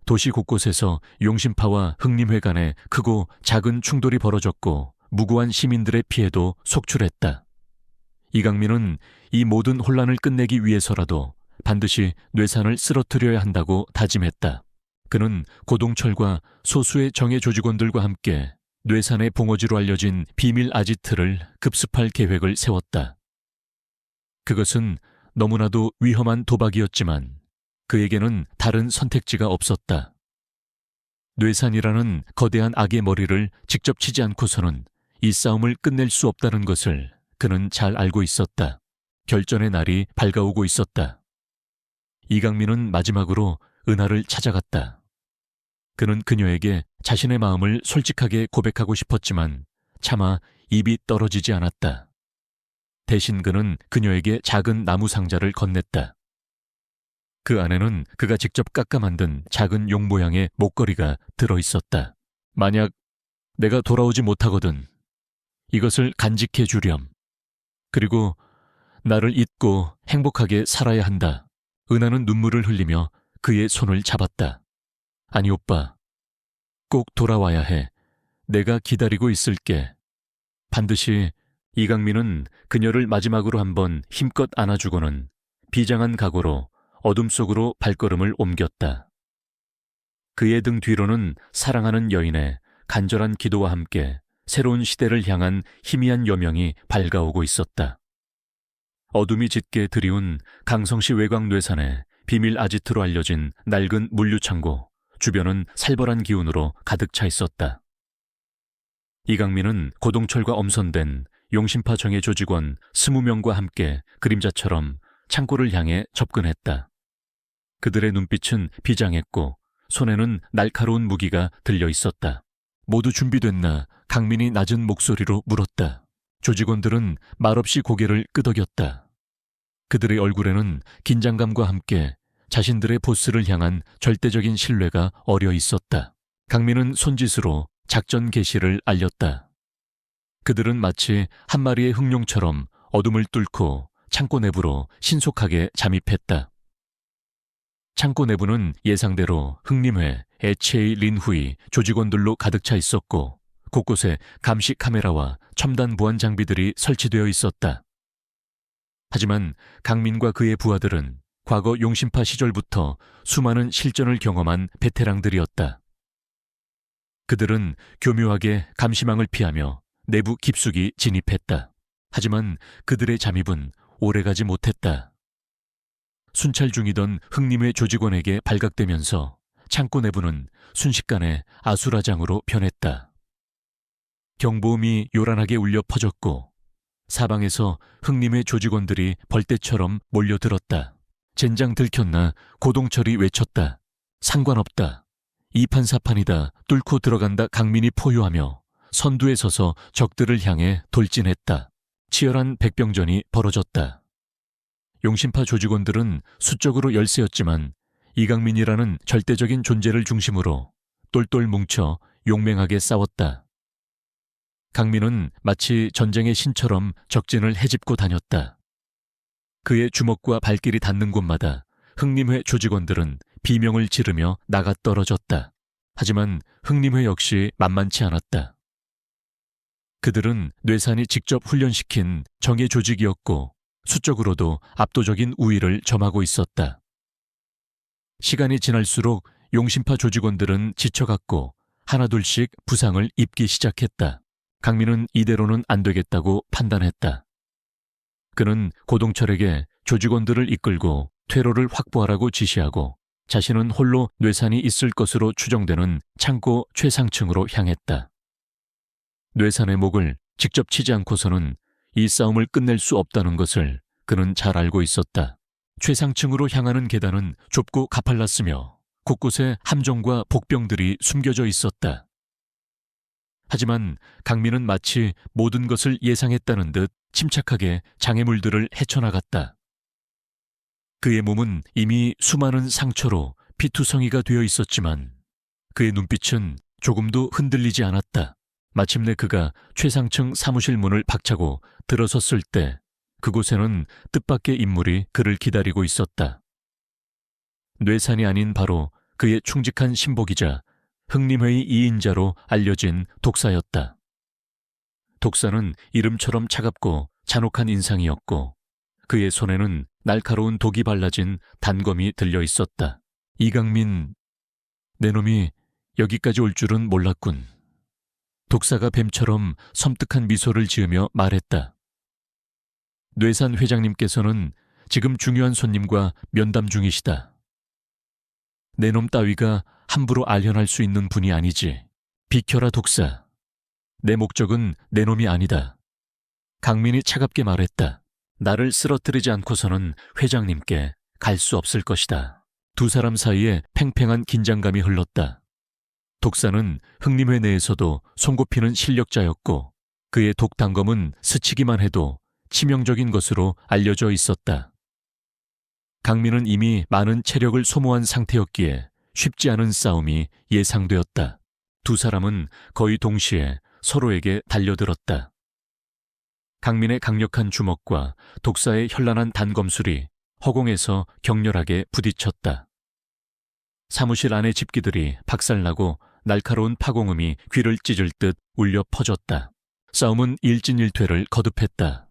도시 곳곳에서 용신파와 흥림회 간에 크고 작은 충돌이 벌어졌고 무고한 시민들의 피해도 속출했다. 이강민은 이 모든 혼란을 끝내기 위해서라도 반드시 뇌산을 쓰러뜨려야 한다고 다짐했다. 그는 고동철과 소수의 정예 조직원들과 함께 뇌산의 봉어지로 알려진 비밀 아지트를 급습할 계획을 세웠다. 그것은 너무나도 위험한 도박이었지만 그에게는 다른 선택지가 없었다. 뇌산이라는 거대한 악의 머리를 직접 치지 않고서는 이 싸움을 끝낼 수 없다는 것을 그는 잘 알고 있었다. 결전의 날이 밝아오고 있었다. 이강민은 마지막으로 은하를 찾아갔다. 그는 그녀에게 자신의 마음을 솔직하게 고백하고 싶었지만 차마 입이 떨어지지 않았다. 대신 그는 그녀에게 작은 나무 상자를 건넸다. 그 안에는 그가 직접 깎아 만든 작은 용 모양의 목걸이가 들어있었다. 만약 내가 돌아오지 못하거든 이것을 간직해 주렴. 그리고 나를 잊고 행복하게 살아야 한다. 은하는 눈물을 흘리며 그의 손을 잡았다. 아니 오빠, 꼭 돌아와야 해. 내가 기다리고 있을게. 반드시. 이강민은 그녀를 마지막으로 한번 힘껏 안아주고는 비장한 각오로 어둠 속으로 발걸음을 옮겼다. 그의 등 뒤로는 사랑하는 여인의 간절한 기도와 함께 새로운 시대를 향한 희미한 여명이 밝아오고 있었다. 어둠이 짙게 드리운 강성시 외곽 뇌산의 비밀 아지트로 알려진 낡은 물류창고, 주변은 살벌한 기운으로 가득 차 있었다. 이강민은 고동철과 엄선된 용신파 정예 조직원 20명과 함께 그림자처럼 창고를 향해 접근했다. 그들의 눈빛은 비장했고 손에는 날카로운 무기가 들려 있었다. 모두 준비됐나? 강민이 낮은 목소리로 물었다. 조직원들은 말없이 고개를 끄덕였다. 그들의 얼굴에는 긴장감과 함께 자신들의 보스를 향한 절대적인 신뢰가 어려 있었다. 강민은 손짓으로 작전 개시를 알렸다. 그들은 마치 한 마리의 흑룡처럼 어둠을 뚫고 창고 내부로 신속하게 잠입했다. 창고 내부는 예상대로 흥림회, HA 린후이 조직원들로 가득 차 있었고 곳곳에 감시 카메라와 첨단 보안 장비들이 설치되어 있었다. 하지만 강민과 그의 부하들은 과거 용신파 시절부터 수많은 실전을 경험한 베테랑들이었다. 그들은 교묘하게 감시망을 피하며 내부 깊숙이 진입했다. 하지만 그들의 잠입은 오래가지 못했다. 순찰 중이던 흥림회 조직원에게 발각되면서 창고 내부는 순식간에 아수라장으로 변했다. 경보음이 요란하게 울려 퍼졌고 사방에서 흥림회 조직원들이 벌떼처럼 몰려들었다. 젠장 들켰나 고동철이 외쳤다. 상관없다. 이판사판이다. 뚫고 들어간다. 강민이 포효하며 선두에 서서 적들을 향해 돌진했다. 치열한 백병전이 벌어졌다. 용신파 조직원들은 수적으로 열세였지만 이강민이라는 절대적인 존재를 중심으로 똘똘 뭉쳐 용맹하게 싸웠다. 강민은 마치 전쟁의 신처럼 적진을 헤집고 다녔다. 그의 주먹과 발길이 닿는 곳마다 흥림회 조직원들은 비명을 지르며 나가 떨어졌다. 하지만 흥림회 역시 만만치 않았다. 그들은 뇌산이 직접 훈련시킨 정예 조직이었고 수적으로도 압도적인 우위를 점하고 있었다. 시간이 지날수록 용신파 조직원들은 지쳐갔고 하나둘씩 부상을 입기 시작했다. 강민은 이대로는 안 되겠다고 판단했다. 그는 고동철에게 조직원들을 이끌고 퇴로를 확보하라고 지시하고 자신은 홀로 뇌산이 있을 것으로 추정되는 창고 최상층으로 향했다. 뇌산의 목을 직접 치지 않고서는 이 싸움을 끝낼 수 없다는 것을 그는 잘 알고 있었다. 최상층으로 향하는 계단은 좁고 가팔랐으며 곳곳에 함정과 복병들이 숨겨져 있었다. 하지만 강민은 마치 모든 것을 예상했다는 듯 침착하게 장애물들을 헤쳐나갔다. 그의 몸은 이미 수많은 상처로 피투성이가 되어 있었지만 그의 눈빛은 조금도 흔들리지 않았다. 마침내 그가 최상층 사무실 문을 박차고 들어섰을 때 그곳에는 뜻밖의 인물이 그를 기다리고 있었다. 뇌산이 아닌 바로 그의 충직한 신복이자 흥림회의 2인자로 알려진 독사였다. 독사는 이름처럼 차갑고 잔혹한 인상이었고 그의 손에는 날카로운 독이 발라진 단검이 들려 있었다. 이강민, 내 놈이 여기까지 올 줄은 몰랐군. 독사가 뱀처럼 섬뜩한 미소를 지으며 말했다. 뇌산 회장님께서는 지금 중요한 손님과 면담 중이시다. 내 놈 따위가 함부로 알현할 수 있는 분이 아니지. 비켜라 독사. 내 목적은 내 놈이 아니다. 강민이 차갑게 말했다. 나를 쓰러뜨리지 않고서는 회장님께 갈 수 없을 것이다. 두 사람 사이에 팽팽한 긴장감이 흘렀다. 독사는 흥림회 내에서도 손꼽히는 실력자였고 그의 독단검은 스치기만 해도 치명적인 것으로 알려져 있었다. 강민은 이미 많은 체력을 소모한 상태였기에 쉽지 않은 싸움이 예상되었다. 두 사람은 거의 동시에 서로에게 달려들었다. 강민의 강력한 주먹과 독사의 현란한 단검술이 허공에서 격렬하게 부딪혔다. 사무실 안의 집기들이 박살나고 날카로운 파공음이 귀를 찢을 듯 울려 퍼졌다. 싸움은 일진일퇴를 거듭했다.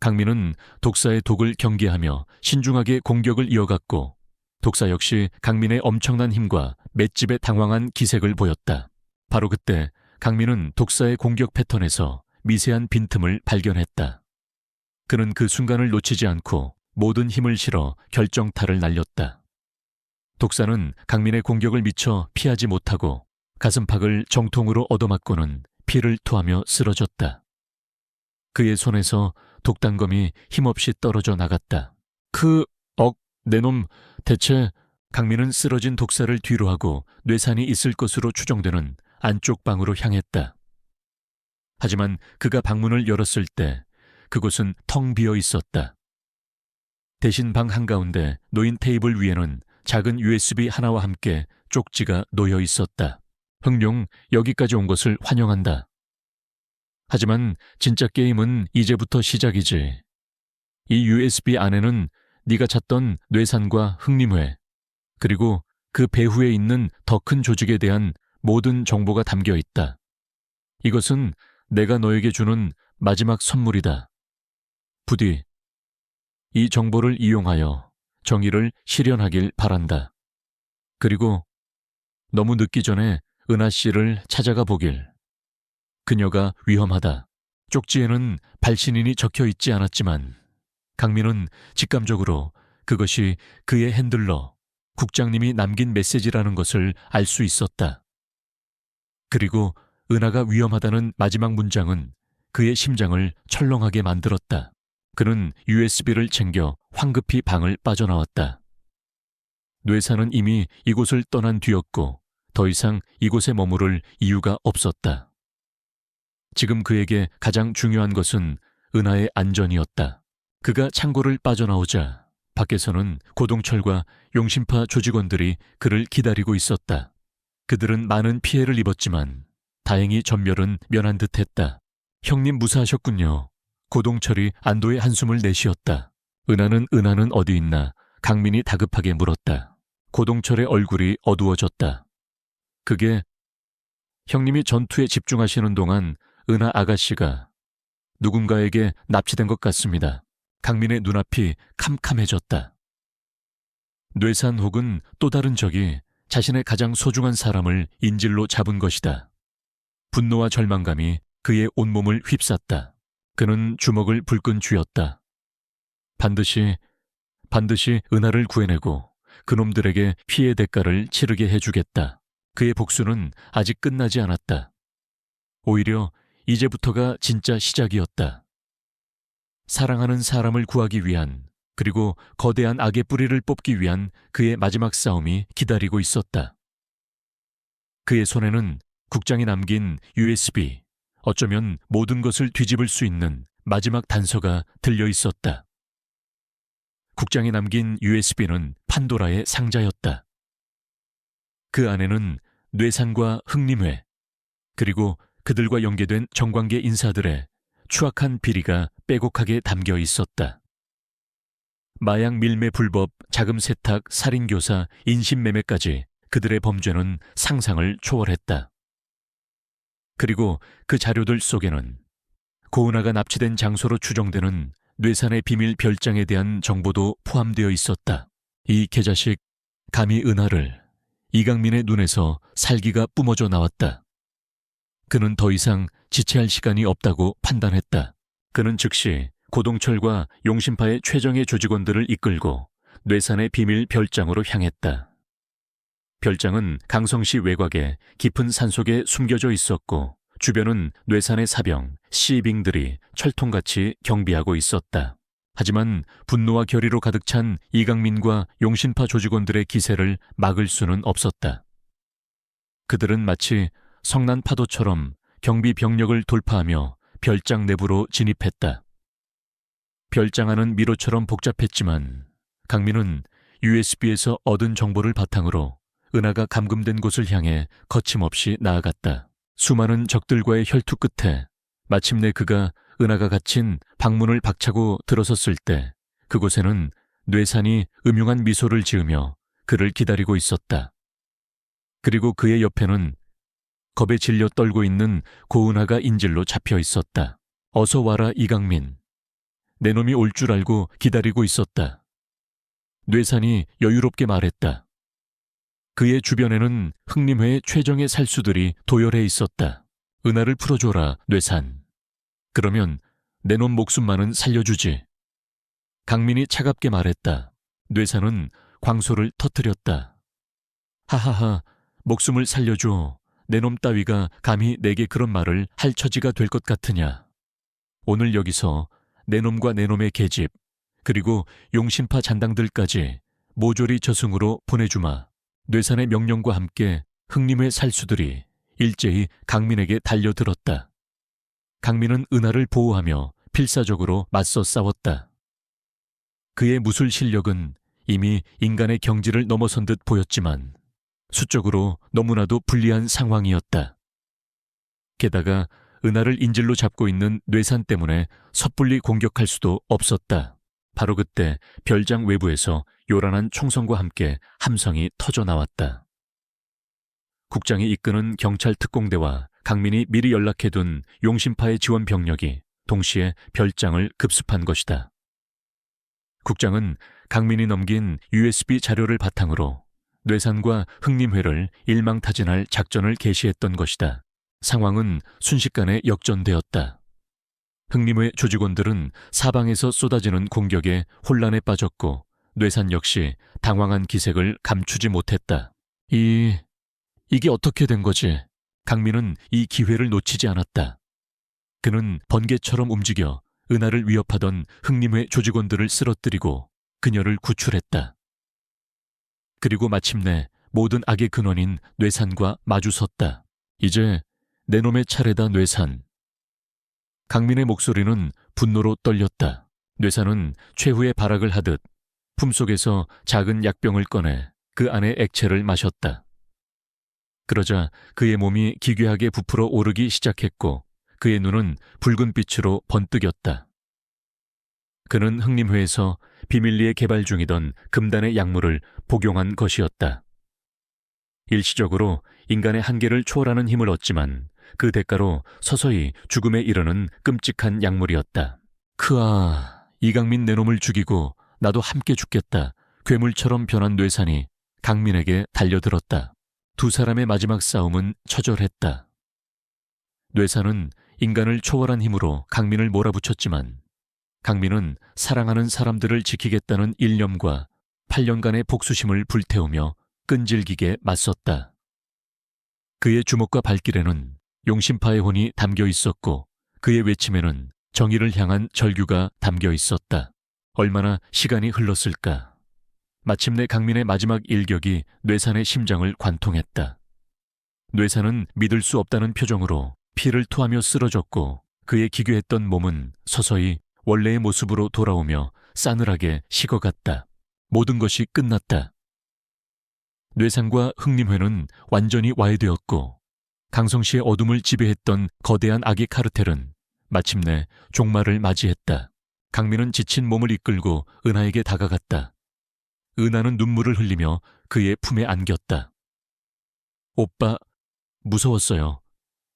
강민은 독사의 독을 경계하며 신중하게 공격을 이어갔고 독사 역시 강민의 엄청난 힘과 맷집에 당황한 기색을 보였다. 바로 그때 강민은 독사의 공격 패턴에서 미세한 빈틈을 발견했다. 그는 그 순간을 놓치지 않고 모든 힘을 실어 결정타를 날렸다. 독사는 강민의 공격을 미처 피하지 못하고 가슴팍을 정통으로 얻어맞고는 피를 토하며 쓰러졌다. 그의 손에서 독단검이 힘없이 떨어져 나갔다. 내 놈, 대체 강민은 쓰러진 독사를 뒤로 하고 뇌산이 있을 것으로 추정되는 안쪽 방으로 향했다. 하지만 그가 방문을 열었을 때 그곳은 텅 비어 있었다. 대신 방 한가운데 놓인 테이블 위에는 작은 USB 하나와 함께 쪽지가 놓여 있었다. 흥룡, 여기까지 온 것을 환영한다. 하지만 진짜 게임은 이제부터 시작이지. 이 USB 안에는 네가 찾던 뇌산과 흥림회, 그리고 그 배후에 있는 더 큰 조직에 대한 모든 정보가 담겨 있다. 이것은 내가 너에게 주는 마지막 선물이다. 부디 이 정보를 이용하여 정의를 실현하길 바란다. 그리고 너무 늦기 전에 은하 씨를 찾아가 보길. 그녀가 위험하다. 쪽지에는 발신인이 적혀 있지 않았지만 강민은 직감적으로 그것이 그의 핸들러, 국장님이 남긴 메시지라는 것을 알 수 있었다. 그리고 은하가 위험하다는 마지막 문장은 그의 심장을 철렁하게 만들었다. 그는 USB를 챙겨 황급히 방을 빠져나왔다. 뇌사는 이미 이곳을 떠난 뒤였고 더 이상 이곳에 머무를 이유가 없었다. 지금 그에게 가장 중요한 것은 은하의 안전이었다. 그가 창고를 빠져나오자 밖에서는 고동철과 용신파 조직원들이 그를 기다리고 있었다. 그들은 많은 피해를 입었지만 다행히 전멸은 면한 듯했다. 형님 무사하셨군요. 고동철이 안도의 한숨을 내쉬었다. 은하는 어디 있나? 강민이 다급하게 물었다. 고동철의 얼굴이 어두워졌다. 그게 형님이 전투에 집중하시는 동안 은하 아가씨가 누군가에게 납치된 것 같습니다. 강민의 눈앞이 캄캄해졌다. 뇌산 혹은 또 다른 적이 자신의 가장 소중한 사람을 인질로 잡은 것이다. 분노와 절망감이 그의 온몸을 휩쌌다. 그는 주먹을 불끈 쥐었다. 반드시 은하를 구해내고 그놈들에게 피해 대가를 치르게 해주겠다. 그의 복수는 아직 끝나지 않았다. 오히려 이제부터가 진짜 시작이었다. 사랑하는 사람을 구하기 위한, 그리고 거대한 악의 뿌리를 뽑기 위한 그의 마지막 싸움이 기다리고 있었다. 그의 손에는 국장이 남긴 USB, 어쩌면 모든 것을 뒤집을 수 있는 마지막 단서가 들려 있었다. 국장이 남긴 USB는 판도라의 상자였다. 그 안에는 뇌산과 흥림회, 그리고 그들과 연계된 정관계 인사들의 추악한 비리가 빼곡하게 담겨 있었다. 마약 밀매 불법, 자금 세탁, 살인교사, 인신매매까지 그들의 범죄는 상상을 초월했다. 그리고 그 자료들 속에는 고은하가 납치된 장소로 추정되는 뇌산의 비밀 별장에 대한 정보도 포함되어 있었다. 이 개자식, 감히 은하를 이강민의 눈에서 살기가 뿜어져 나왔다. 그는 더 이상 지체할 시간이 없다고 판단했다. 그는 즉시 고동철과 용신파의 최정예 조직원들을 이끌고 뇌산의 비밀 별장으로 향했다. 별장은 강성시 외곽의 깊은 산속에 숨겨져 있었고 주변은 뇌산의 사병, 시빙들이 철통같이 경비하고 있었다. 하지만 분노와 결의로 가득 찬 이강민과 용신파 조직원들의 기세를 막을 수는 없었다. 그들은 마치 성난 파도처럼 경비 병력을 돌파하며 별장 내부로 진입했다. 별장 안은 미로처럼 복잡했지만 강민은 USB에서 얻은 정보를 바탕으로 은하가 감금된 곳을 향해 거침없이 나아갔다. 수많은 적들과의 혈투 끝에 마침내 그가 은하가 갇힌 방문을 박차고 들어섰을 때 그곳에는 뇌산이 음흉한 미소를 지으며 그를 기다리고 있었다. 그리고 그의 옆에는 겁에 질려 떨고 있는 고은하가 인질로 잡혀 있었다. 어서 와라 이강민. 내 놈이 올 줄 알고 기다리고 있었다. 뇌산이 여유롭게 말했다. 그의 주변에는 흥림회의 최정예 살수들이 도열해 있었다. 은하를 풀어줘라, 뇌산. 그러면 내 놈 목숨만은 살려주지. 강민이 차갑게 말했다. 뇌산은 광소를 터뜨렸다. 하하하, 목숨을 살려줘. 내 놈 따위가 감히 내게 그런 말을 할 처지가 될 것 같으냐. 오늘 여기서 내 놈과 내 놈의 계집, 그리고 용신파 잔당들까지 모조리 저승으로 보내주마. 뇌산의 명령과 함께 흥림회 살수들이 일제히 강민에게 달려들었다. 강민은 은하를 보호하며 필사적으로 맞서 싸웠다. 그의 무술 실력은 이미 인간의 경지를 넘어선 듯 보였지만 수적으로 너무나도 불리한 상황이었다. 게다가 은하를 인질로 잡고 있는 뇌산 때문에 섣불리 공격할 수도 없었다. 바로 그때 별장 외부에서 요란한 총성과 함께 함성이 터져 나왔다. 국장이 이끄는 경찰 특공대와 강민이 미리 연락해둔 용신파의 지원 병력이 동시에 별장을 급습한 것이다. 국장은 강민이 넘긴 USB 자료를 바탕으로 뇌산과 흥림회를 일망타진할 작전을 개시했던 것이다. 상황은 순식간에 역전되었다. 흥림회 조직원들은 사방에서 쏟아지는 공격에 혼란에 빠졌고 뇌산 역시 당황한 기색을 감추지 못했다. 이게 어떻게 된 거지? 강민은 이 기회를 놓치지 않았다. 그는 번개처럼 움직여 은하를 위협하던 흥림회 조직원들을 쓰러뜨리고 그녀를 구출했다. 그리고 마침내 모든 악의 근원인 뇌산과 마주섰다. 이제 내 놈의 차례다, 뇌산. 강민의 목소리는 분노로 떨렸다. 뇌산은 최후의 발악을 하듯 품속에서 작은 약병을 꺼내 그 안에 액체를 마셨다. 그러자 그의 몸이 기괴하게 부풀어 오르기 시작했고 그의 눈은 붉은 빛으로 번뜩였다. 그는 흥림회에서 비밀리에 개발 중이던 금단의 약물을 복용한 것이었다. 일시적으로 인간의 한계를 초월하는 힘을 얻지만 그 대가로 서서히 죽음에 이르는 끔찍한 약물이었다. 크아, 이강민 내 놈을 죽이고 나도 함께 죽겠다. 괴물처럼 변한 뇌산이 강민에게 달려들었다. 두 사람의 마지막 싸움은 처절했다. 뇌산은 인간을 초월한 힘으로 강민을 몰아붙였지만 강민은 사랑하는 사람들을 지키겠다는 일념과 8년간의 복수심을 불태우며 끈질기게 맞섰다. 그의 주먹과 발길에는 용신파의 혼이 담겨 있었고 그의 외침에는 정의를 향한 절규가 담겨 있었다. 얼마나 시간이 흘렀을까. 마침내 강민의 마지막 일격이 뇌산의 심장을 관통했다. 뇌산은 믿을 수 없다는 표정으로 피를 토하며 쓰러졌고 그의 기괴했던 몸은 서서히 원래의 모습으로 돌아오며 싸늘하게 식어갔다. 모든 것이 끝났다. 뇌산과 흥림회는 완전히 와해되었고 강성시의 어둠을 지배했던 거대한 악의 카르텔은 마침내 종말을 맞이했다. 강민은 지친 몸을 이끌고 은하에게 다가갔다. 은하는 눈물을 흘리며 그의 품에 안겼다. 오빠, 무서웠어요.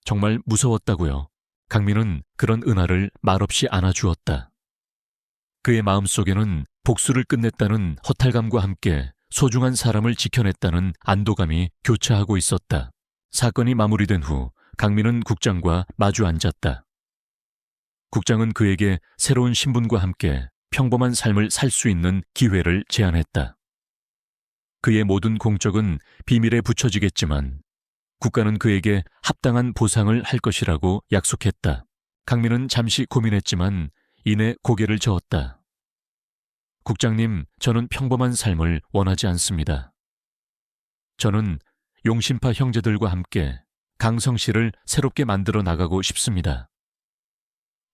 정말 무서웠다고요. 강민은 그런 은하를 말없이 안아주었다. 그의 마음속에는 복수를 끝냈다는 허탈감과 함께 소중한 사람을 지켜냈다는 안도감이 교차하고 있었다. 사건이 마무리된 후 강민은 국장과 마주 앉았다. 국장은 그에게 새로운 신분과 함께 평범한 삶을 살 수 있는 기회를 제안했다. 그의 모든 공적은 비밀에 붙여지겠지만 국가는 그에게 합당한 보상을 할 것이라고 약속했다. 강민은 잠시 고민했지만 이내 고개를 저었다. 국장님, 저는 평범한 삶을 원하지 않습니다. 저는 용신파 형제들과 함께 강성시를 새롭게 만들어 나가고 싶습니다.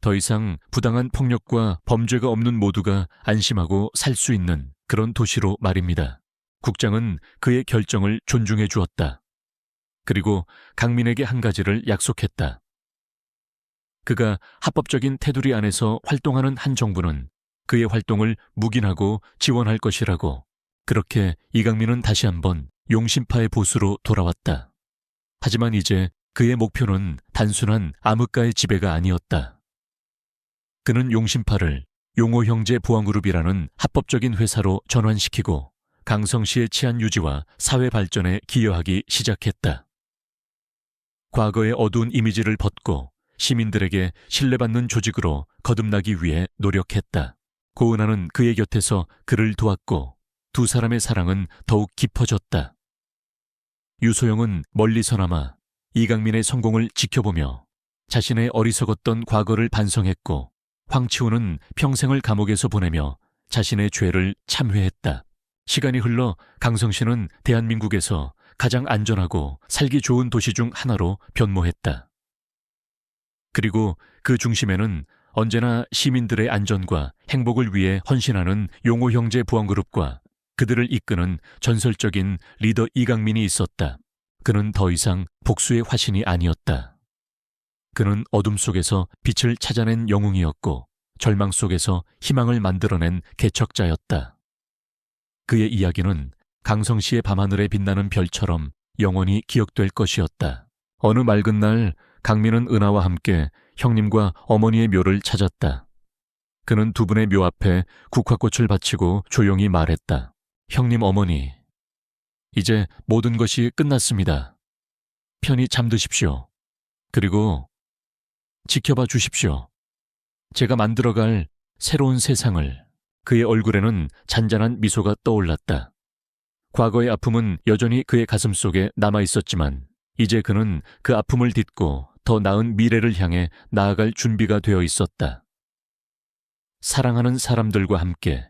더 이상 부당한 폭력과 범죄가 없는 모두가 안심하고 살 수 있는 그런 도시로 말입니다. 국장은 그의 결정을 존중해 주었다. 그리고 강민에게 한 가지를 약속했다. 그가 합법적인 테두리 안에서 활동하는 한 정부는 그의 활동을 묵인하고 지원할 것이라고. 그렇게 이강민은 다시 한번 용신파의 보수로 돌아왔다. 하지만 이제 그의 목표는 단순한 암흑가의 지배가 아니었다. 그는 용신파를 용호형제 보안그룹이라는 합법적인 회사로 전환시키고 강성시의 치안 유지와 사회 발전에 기여하기 시작했다. 과거의 어두운 이미지를 벗고 시민들에게 신뢰받는 조직으로 거듭나기 위해 노력했다. 고은하는 그의 곁에서 그를 도왔고 두 사람의 사랑은 더욱 깊어졌다. 유소영은 멀리서나마 이강민의 성공을 지켜보며 자신의 어리석었던 과거를 반성했고 황치우는 평생을 감옥에서 보내며 자신의 죄를 참회했다. 시간이 흘러 강성시는 대한민국에서 가장 안전하고 살기 좋은 도시 중 하나로 변모했다. 그리고 그 중심에는 언제나 시민들의 안전과 행복을 위해 헌신하는 용호형제 보안그룹과 그들을 이끄는 전설적인 리더 이강민이 있었다. 그는 더 이상 복수의 화신이 아니었다. 그는 어둠 속에서 빛을 찾아낸 영웅이었고 절망 속에서 희망을 만들어낸 개척자였다. 그의 이야기는 강성시의 밤하늘에 빛나는 별처럼 영원히 기억될 것이었다. 어느 맑은 날 강민은 은하와 함께 형님과 어머니의 묘를 찾았다. 그는 두 분의 묘 앞에 국화꽃을 바치고 조용히 말했다. 형님, 어머니, 이제 모든 것이 끝났습니다. 편히 잠드십시오. 그리고 지켜봐 주십시오. 제가 만들어갈 새로운 세상을. 그의 얼굴에는 잔잔한 미소가 떠올랐다. 과거의 아픔은 여전히 그의 가슴 속에 남아있었지만 이제 그는 그 아픔을 딛고 더 나은 미래를 향해 나아갈 준비가 되어 있었다. 사랑하는 사람들과 함께